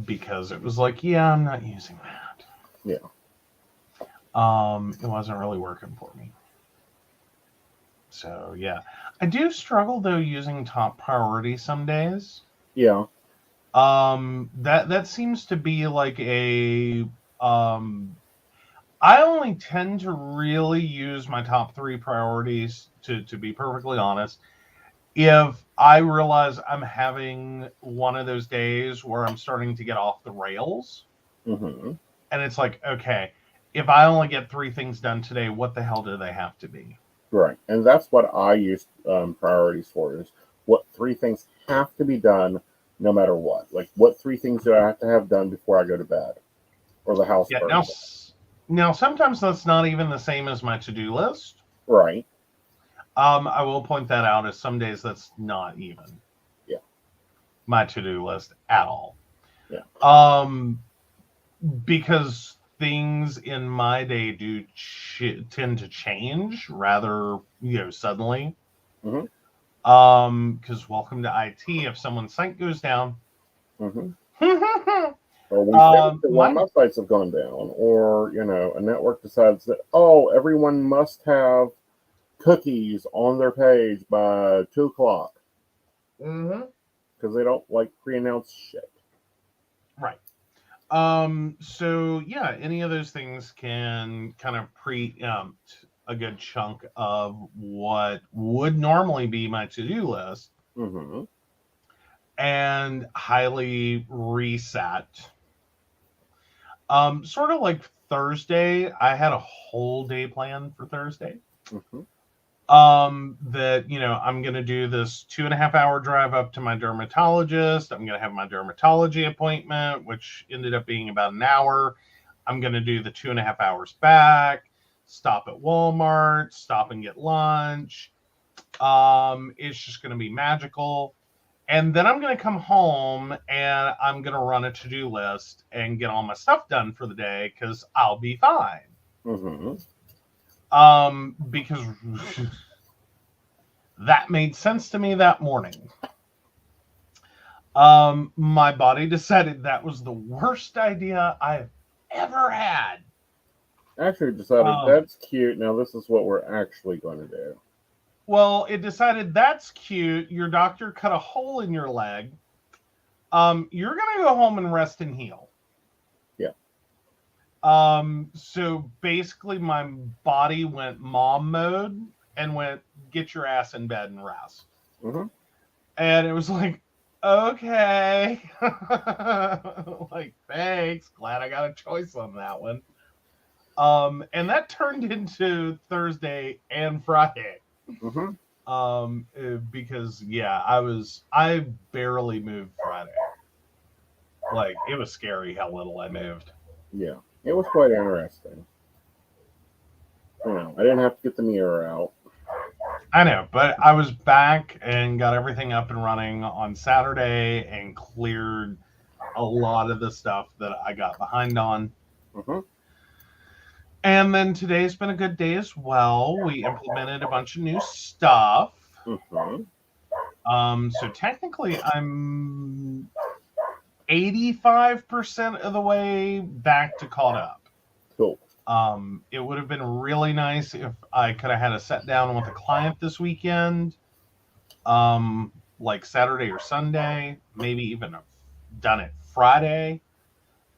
Because it was like, yeah, I'm not using that. Yeah. It wasn't really working for me. So yeah, I do struggle though using top priority some days. Yeah. That seems to be like a I only tend to really use my top 3 priorities to be perfectly honest. If I realize I'm having one of those days where I'm starting to get off the rails, and it's like, okay, if I only get 3 things done today, what the hell do they have to be? Right. And that's what I use priorities for, is what 3 things have to be done no matter what. Like, what 3 things do I have to have done before I go to bed? Or the house burns. Now, sometimes that's not even the same as my to-do list. Right. I will point that out, as some days that's not even my to-do list at all. Yeah. Because things in my day do tend to change rather, suddenly. Because welcome to IT. If someone's site goes down, Or we think that one of my sites have gone down, or a network decides that everyone must have cookies on their page by 2:00 because they don't like pre-announced shit. Right. So yeah, any of those things can kind of preempt a good chunk of what would normally be my to-do list, and highly reset. Sort of like Thursday, I had a whole day plan for Thursday. That I'm gonna do this 2.5-hour drive up to my dermatologist. I'm gonna have my dermatology appointment, which ended up being about an hour. I'm gonna do the 2.5 hours back, stop at Walmart, stop and get lunch. It's just gonna be magical. And then I'm gonna come home and I'm gonna run a to-do list and get all my stuff done for the day, because I'll be fine. Because that made sense to me that morning. My body decided that was the worst idea I've ever had. Actually decided that's cute. Now this is what we're actually going to do. Well, it decided that's cute. Your doctor cut a hole in your leg. You're going to go home and rest and heal. Yeah. So basically my body went mom mode and went, get your ass in bed and rest. And it was like, okay. Like, thanks. Glad I got a choice on that one. And that turned into Thursday and Friday. Because I barely moved Friday. Like, it was scary how little I moved. Yeah, it was quite interesting. I didn't have to get the mirror out. I know, but I was back and got everything up and running on Saturday and cleared a lot of the stuff that I got behind on. And then today's been a good day as well. We implemented a bunch of new stuff. So technically I'm 85% of the way back to caught up. Cool. It would have been really nice if I could have had a sit down with a client this weekend, like Saturday or Sunday, maybe even done it Friday.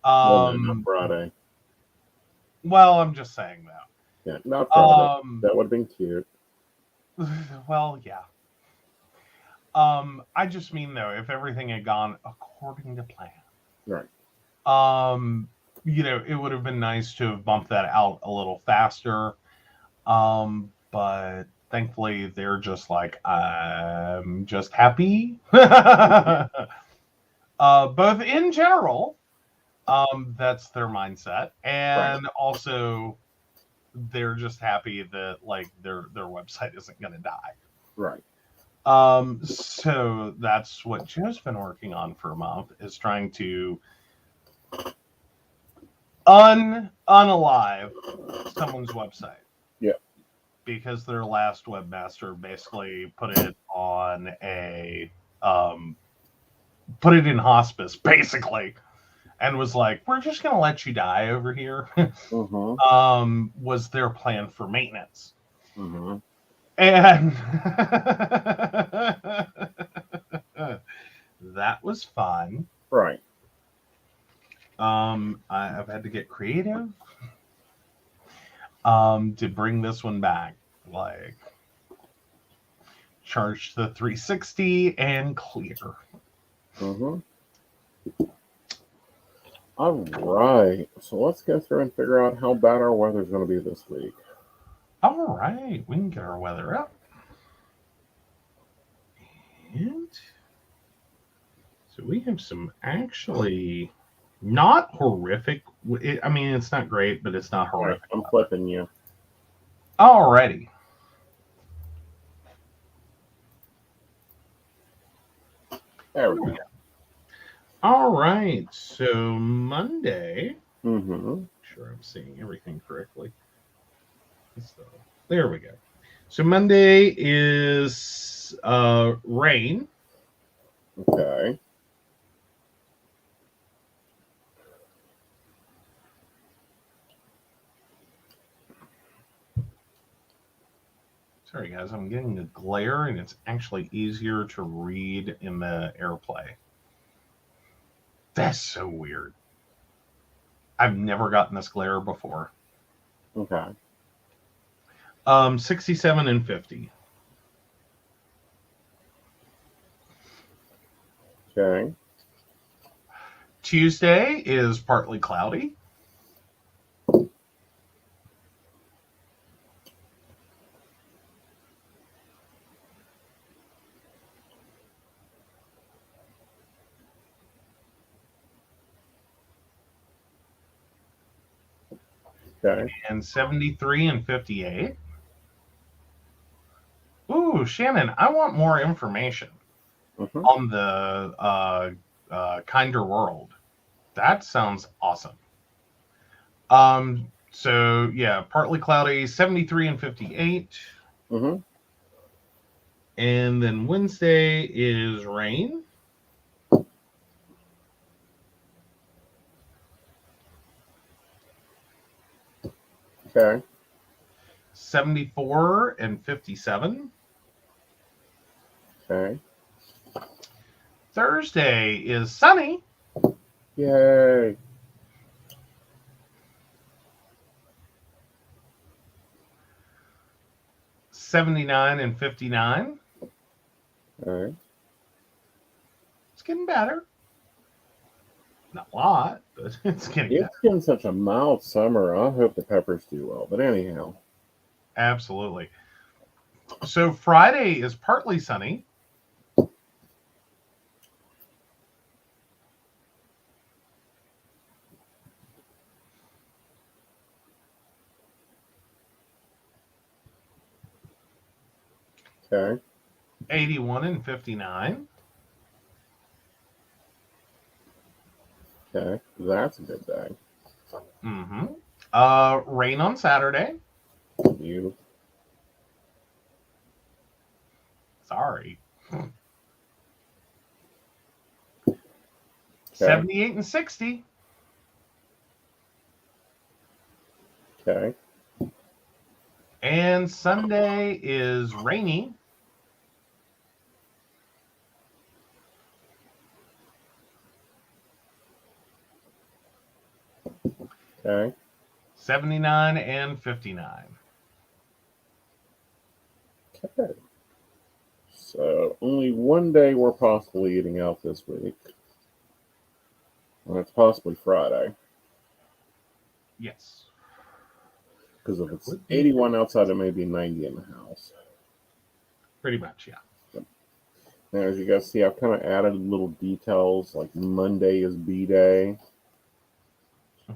No, not Friday. Well, I'm just saying that. Yeah, not Friday. That would have been cute. Well, yeah. I just mean, though, if everything had gone according to plan. Right. It would have been nice to have bumped that out a little faster. But thankfully they're just like, I'm just happy. Both in general, that's their mindset. And also they're just happy that like their website isn't going to die. Right. So that's what Joe's been working on for a month, is trying to unalive someone's website. Yeah. because their last webmaster basically put it on a put it in hospice, basically, and was like, "We're just gonna let you die over here." Was their plan for maintenance, and that was fun. Right. I've had to get creative to bring this one back, like charge the 360 and clear. All right, so let's go through and figure out how bad our weather's going to be this week. All right, we can get our weather up. And so we have some actually not horrific. I mean, it's not great, but it's not horrific. Right, I'm flipping you. Alrighty. There we go. All right, so Monday. Sure, I'm seeing everything correctly. So there we go. So Monday is rain. Okay. Sorry, guys, I'm getting a glare, and it's actually easier to read in the AirPlay. That's so weird. I've never gotten this glare before. Okay. 67 and 50. Okay. Tuesday is partly cloudy. Okay. And 73 and 58. Ooh, Shannon, I want more information on the kinder world. That sounds awesome. So yeah, partly cloudy, 73 and 58. And then Wednesday is rain. Okay. 74 and 57. Okay. Thursday is sunny. Yay. $79 and 59. All right. It's getting better. Not a lot, but it's getting better. It's been such a mild summer. I hope the peppers do well. But anyhow. Absolutely. So Friday is partly sunny. Okay. 81 and 59. Okay. That's a good day. Rain on Saturday. Beautiful. Sorry. Okay. 78 and 60. Okay. And Sunday is rainy. Okay. 79 and 59. Okay. So only one day we're possibly eating out this week. And it's possibly Friday. Yes. Because if it's 81 outside, it may be 90 in the house. Pretty much, yeah. Now, as you guys see, I've kind of added little details, like Monday is B-Day.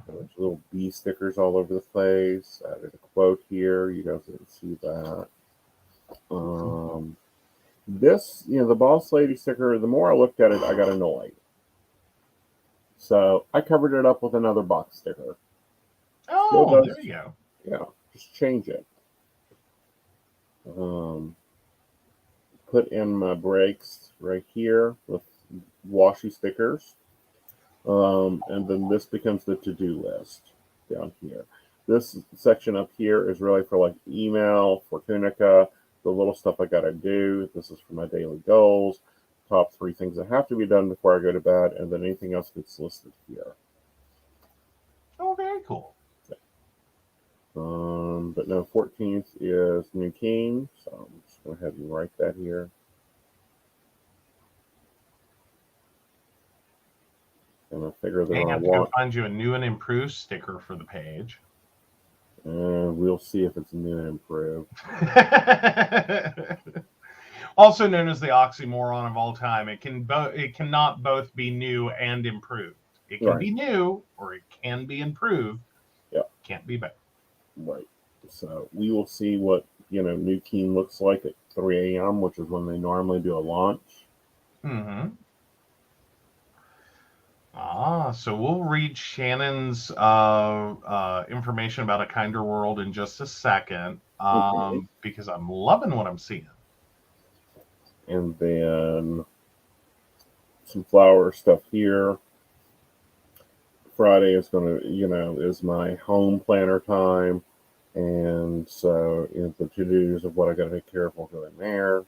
There's little B stickers all over the place. I added a quote here. You guys didn't see that. This, the boss lady sticker, the more I looked at it, I got annoyed. So I covered it up with another box sticker. Oh, there you go. Yeah, just change it. Put in my breaks right here with washi stickers. And then this becomes the to-do list down here. This section up here is really for like email, for Tunica, the little stuff I gotta do. This is for my daily goals, top 3 things that have to be done before I go to bed, and then anything else gets listed here. Oh, very cool. But no, 14th is New King, so I'm just going to have you write that here. And I figure that I I have to go want. find you a new and improved sticker for the page. And we'll see if it's new and improved. Also known as the oxymoron of all time, it cannot both be new and improved. It can be new or it can be improved. Yeah, can't be both. Right. So we will see what New King looks like at 3 a.m., which is when they normally do a launch. Mm-hmm. So we'll read Shannon's information about A Kinder World in just a second, because I'm loving what I'm seeing. And then some flower stuff here. Friday is is my home planner time, and so the to-dos of what I got to take care of will go in there.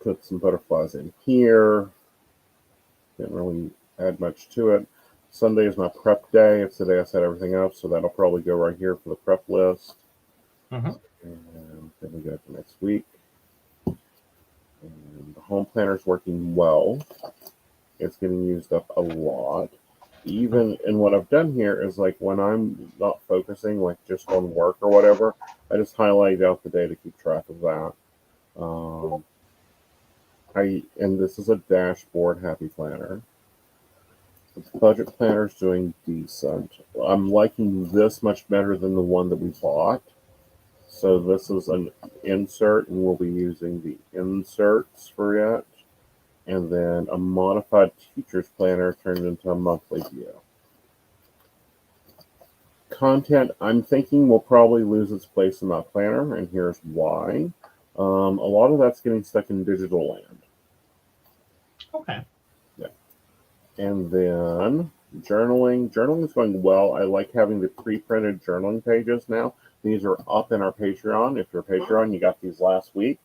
Put some butterflies in here. Didn't really add much to it. Sunday is my prep day. It's the day I set everything up, so that'll probably go right here for the prep list. Mm-hmm. And then we go to next week. And the home planner is working well. It's getting used up a lot. Even and what I've done here is like when I'm not focusing like just on work or whatever, I just highlight out the day to keep track of that. And this is a dashboard happy planner. The budget planner is doing decent. I'm liking this much better than the one that we bought. So this is an insert, and we'll be using the inserts for it. And then a modified teacher's planner turned into a monthly view. Content, I'm thinking, will probably lose its place in my planner, and here's why. A lot of that's getting stuck in digital land. Okay. Yeah. And then journaling. Journaling is going well. I like having the pre-printed journaling pages now. These are up in our Patreon. If you're Patreon, you got these last week.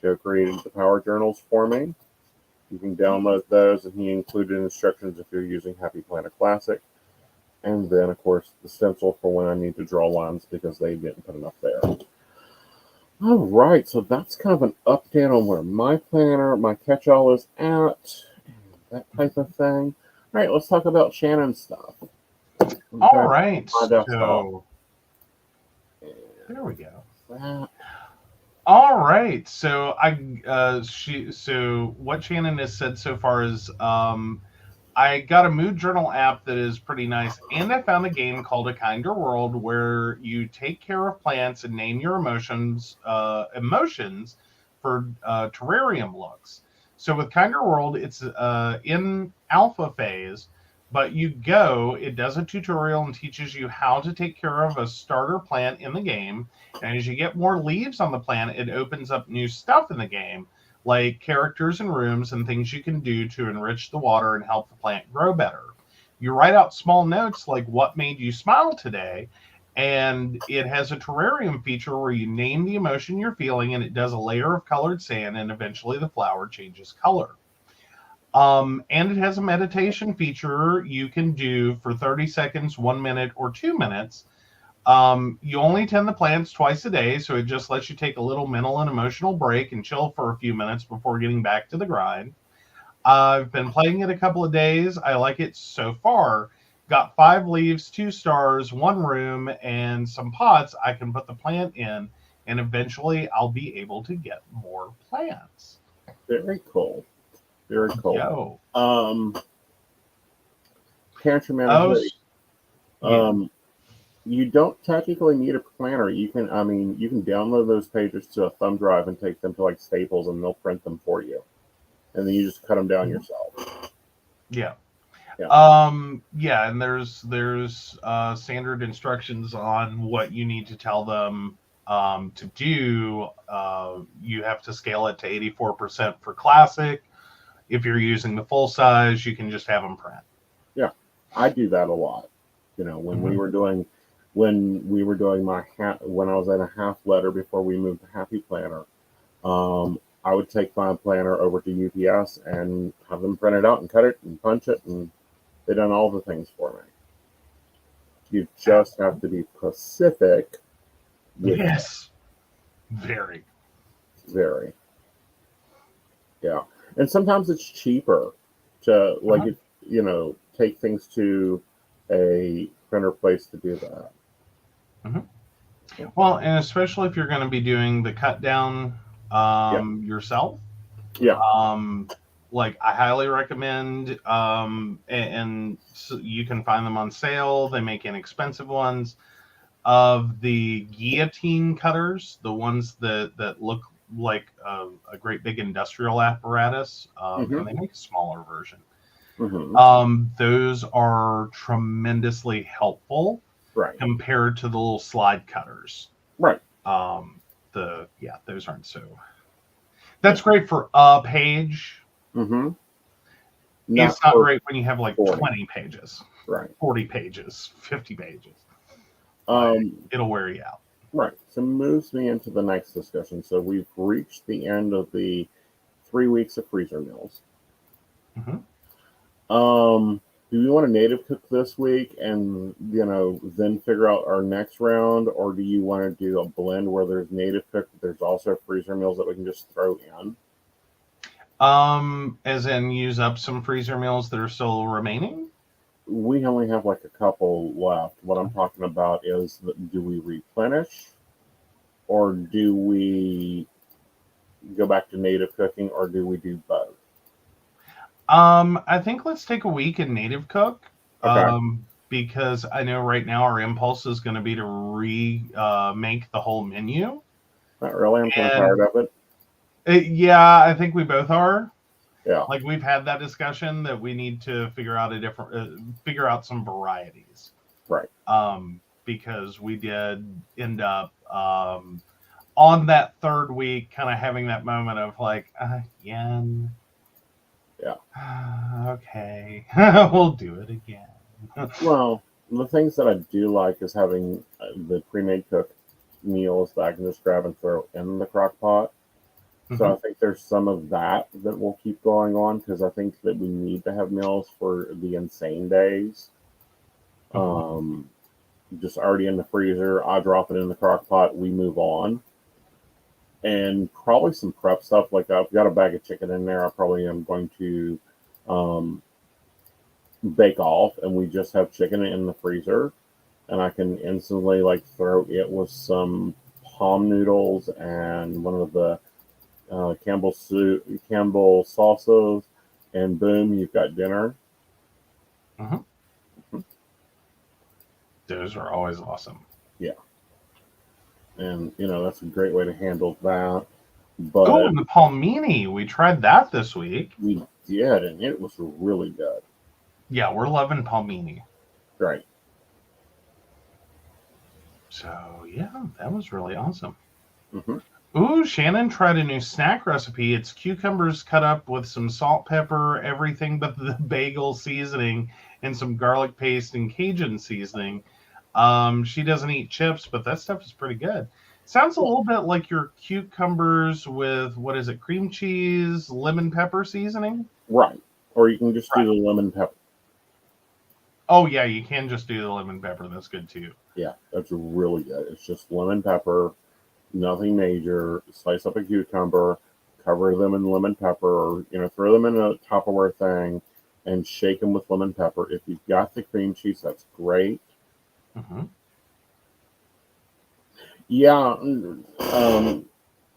Joe created the power journals for me. You can download those, and he included instructions if you're using Happy Planner Classic. And then, of course, the stencil for when I need to draw lines because they didn't put enough there. All right, so that's kind of an update on where my planner, my catch-all is at, that type of thing. All right, let's talk about Shannon's stuff. All right, so there we go. All right, so what Shannon has said so far is I got a mood journal app that is pretty nice, and I found a game called A Kinder World where you take care of plants and name your emotions for terrarium looks. So with Kinder World, it's in alpha phase, but it does a tutorial and teaches you how to take care of a starter plant in the game. And as you get more leaves on the plant, it opens up new stuff in the game, like characters and rooms and things you can do to enrich the water and help the plant grow better. You write out small notes like what made you smile today, and it has a terrarium feature where you name the emotion you're feeling, and it does a layer of colored sand, and eventually the flower changes color. And it has a meditation feature you can do for 30 seconds, 1 minute, or 2 minutes. You only tend the plants twice a day, so it just lets you take a little mental and emotional break and chill for a few minutes before getting back to the grind. I've been playing it a couple of days. I like it so far. Got 5 leaves, 2 stars, 1 room, and some pots I can put the plant in, and eventually I'll be able to get more plants. Very cool. Very cool. Yo. Character management. You don't technically need a planner. You can download those pages to a thumb drive and take them to like Staples, and they'll print them for you. And then you just cut them down yourself. Yeah. Yeah, and there's standard instructions on what you need to tell them to do. You have to scale it to 84% for classic. If you're using the full size, you can just have them print. Yeah, I do that a lot. You know, when we were doing my when I was at a half letter before we moved to Happy Planner, I would take my planner over to UPS and have them print it out and cut it and punch it, and they done all the things for me. You just have to be specific. Yes, very. Yeah, and sometimes it's cheaper to take things to a printer place to do that. Well, and especially if you're going to be doing the cut down yourself. Yeah. Like I highly recommend, and so you can find them on sale. They make inexpensive ones of the guillotine cutters, the ones that look like a great big industrial apparatus, and they make a smaller version. Those are tremendously helpful, right, compared to the little slide cutters. Right. Those aren't so. That's great for a page. It's not great when you have like 40. 20 pages, right? 40 pages, 50 pages. It'll wear you out. Right. So moves me into the next discussion. So we've reached the end of the 3 weeks of freezer meals. Do we want to native cook this week and then figure out our next round, or do you want to do a blend where there's native cook, but there's also freezer meals that we can just throw in? As in use up some freezer meals that are still remaining? We only have like a couple left. What I'm talking about is, do we replenish, or do we go back to native cooking, or do we do both? I think let's take a week and native cook. Okay. Because I know right now our impulse is going to be to make the whole menu. Not really. I'm kind of tired of it. Yeah, I think we both are. Yeah. Like we've had that discussion that we need to figure out some varieties. Right. Because we did end up on that third week kind of having that moment of like, again. Yeah. Okay. We'll do it again. Well, the things that I do like is having the pre-made cooked meals that I can just grab and throw in the crock pot. So I think there's some of that will keep going on, because I think that we need to have meals for the insane days. Just already in the freezer, I drop it in the crock pot, we move on. And probably some prep stuff, like I've got a bag of chicken in there. I probably am going to bake off, and we just have chicken in the freezer, and I can instantly throw it with some palm noodles and one of the Campbell salsas, and boom, you've got dinner. Those are always awesome. Yeah. And, that's a great way to handle that. But and the palmini, we tried that this week. We did, and it was really good. Yeah, we're loving palmini. Right. So, yeah, that was really awesome. Ooh, Shannon tried a new snack recipe. It's cucumbers cut up with some salt, pepper, everything but the bagel seasoning, and some garlic paste and Cajun seasoning. She doesn't eat chips, but that stuff is pretty good. Sounds a little bit like your cucumbers with, what is it, cream cheese, lemon pepper seasoning? Right. Or you can just do the lemon pepper. Oh, yeah, you can just do the lemon pepper. That's good, too. Yeah, that's really good. It's just lemon pepper, nothing major. Slice up a cucumber, cover them in lemon pepper, or, throw them in a Tupperware thing and shake them with lemon pepper. If you've got the cream cheese, that's great. Yeah,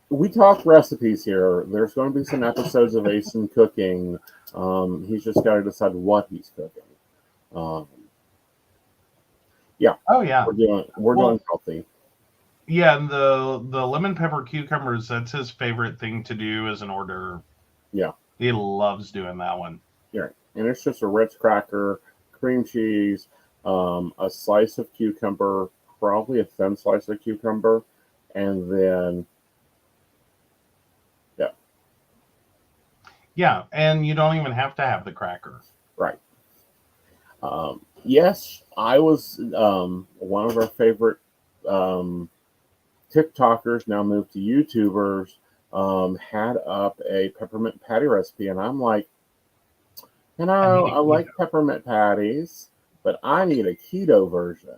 we talk recipes here. There's going to be some episodes of Aeson cooking. He's just got to decide what he's cooking. Yeah. Oh yeah. We're doing healthy. Yeah, and the lemon pepper cucumbers, that's his favorite thing to do as an hors d'oeuvre. Yeah. He loves doing that one. Yeah. And it's just a Ritz cracker, cream cheese, a slice of cucumber, probably a thin slice of cucumber, and then yeah, Yeah, and you don't even have to have the cracker. right. Yes, I was one of our favorite TikTokers, now moved to YouTubers, had up a peppermint patty recipe, and I'm like, I need I a like keto. peppermint patties, but I need a keto version.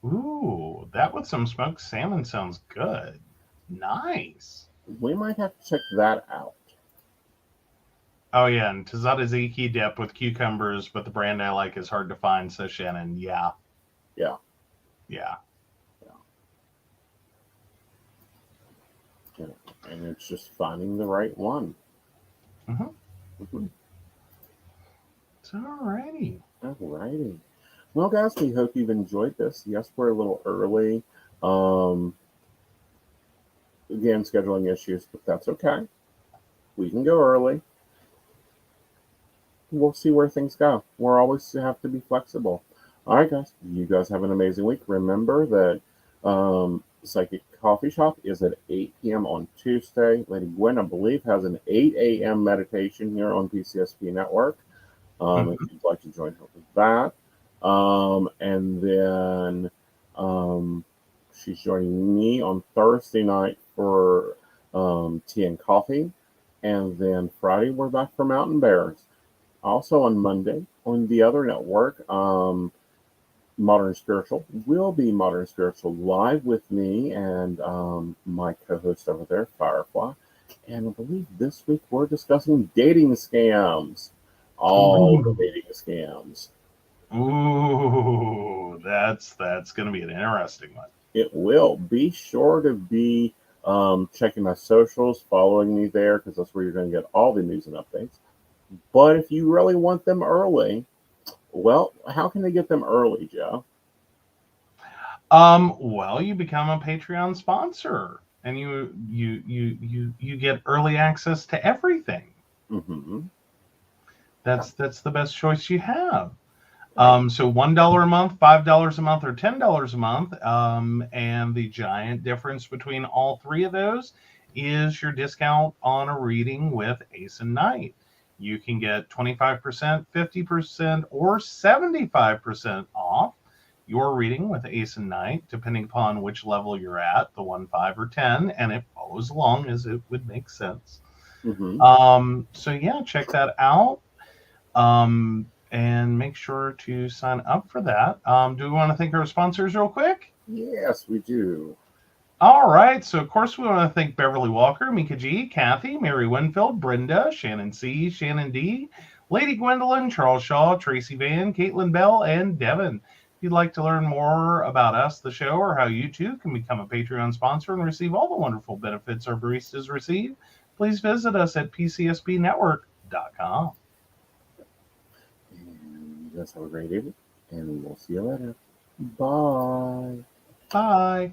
Ooh, that with some smoked salmon sounds good. Nice. We might have to check that out. Oh yeah, and tzatziki dip with cucumbers, but the brand I like is hard to find. So Shannon, yeah, Yeah, yeah. yeah. And it's just finding the right one. Mm-hmm. Mhm. It's alrighty. Alrighty. Well, guys, we hope you've enjoyed this. Yes, we're a little early. Um, Again, scheduling issues, but that's okay. We can go early. We'll see where things go. We're always have to be flexible. All right, guys. You guys have an amazing week. Remember that Psychic Coffee Shop is at 8 p.m. on Tuesday. Lady Gwen, I believe, has an 8 a.m. meditation here on PCSP Network. If you'd like to join her with that. And then she's joining me on Thursday night for tea and coffee. And then Friday, we're back for Mountain Bears. Also on Monday, on the other network, Modern Spiritual will be Modern Spiritual live with me and my co-host over there, Firefly. And I believe this week we're discussing dating scams. All the Ooh, dating scams. ooh, that's gonna be an interesting one. It will. Be sure to be checking my socials, following me there, because that's where you're going to get all the news and updates. But if you really want them early, well, how can they get them early, Joe? Well, you become a Patreon sponsor, and you get early access to everything. Mm-hmm. That's the best choice you have. Right. So $1 a month, $5 a month, or $10 a month. And the giant difference between all three of those is your discount on a reading with Aeson Knight. You can get 25%, 50%, or 75% off your reading with Aeson Knight, depending upon which level you're at, the 1, 5, or 10, and it follows along as it would make sense. Mm-hmm. So yeah, check that out. And make sure to sign up for that. Do we want to thank our sponsors real quick? Yes, we do. All right. So, of course, we want to thank Beverly Walker, Mika G, Kathy, Mary Winfield, Brenda, Shannon C, Shannon D, Lady Gwendolyn, Charles Shaw, Tracy Van, Caitlin Bell, and Devin. If you'd like to learn more about us, the show, or how you too can become a Patreon sponsor and receive all the wonderful benefits our baristas receive, please visit us at PCSPNetwork.com. And you guys have a great evening, and we'll see you later. Bye. Bye.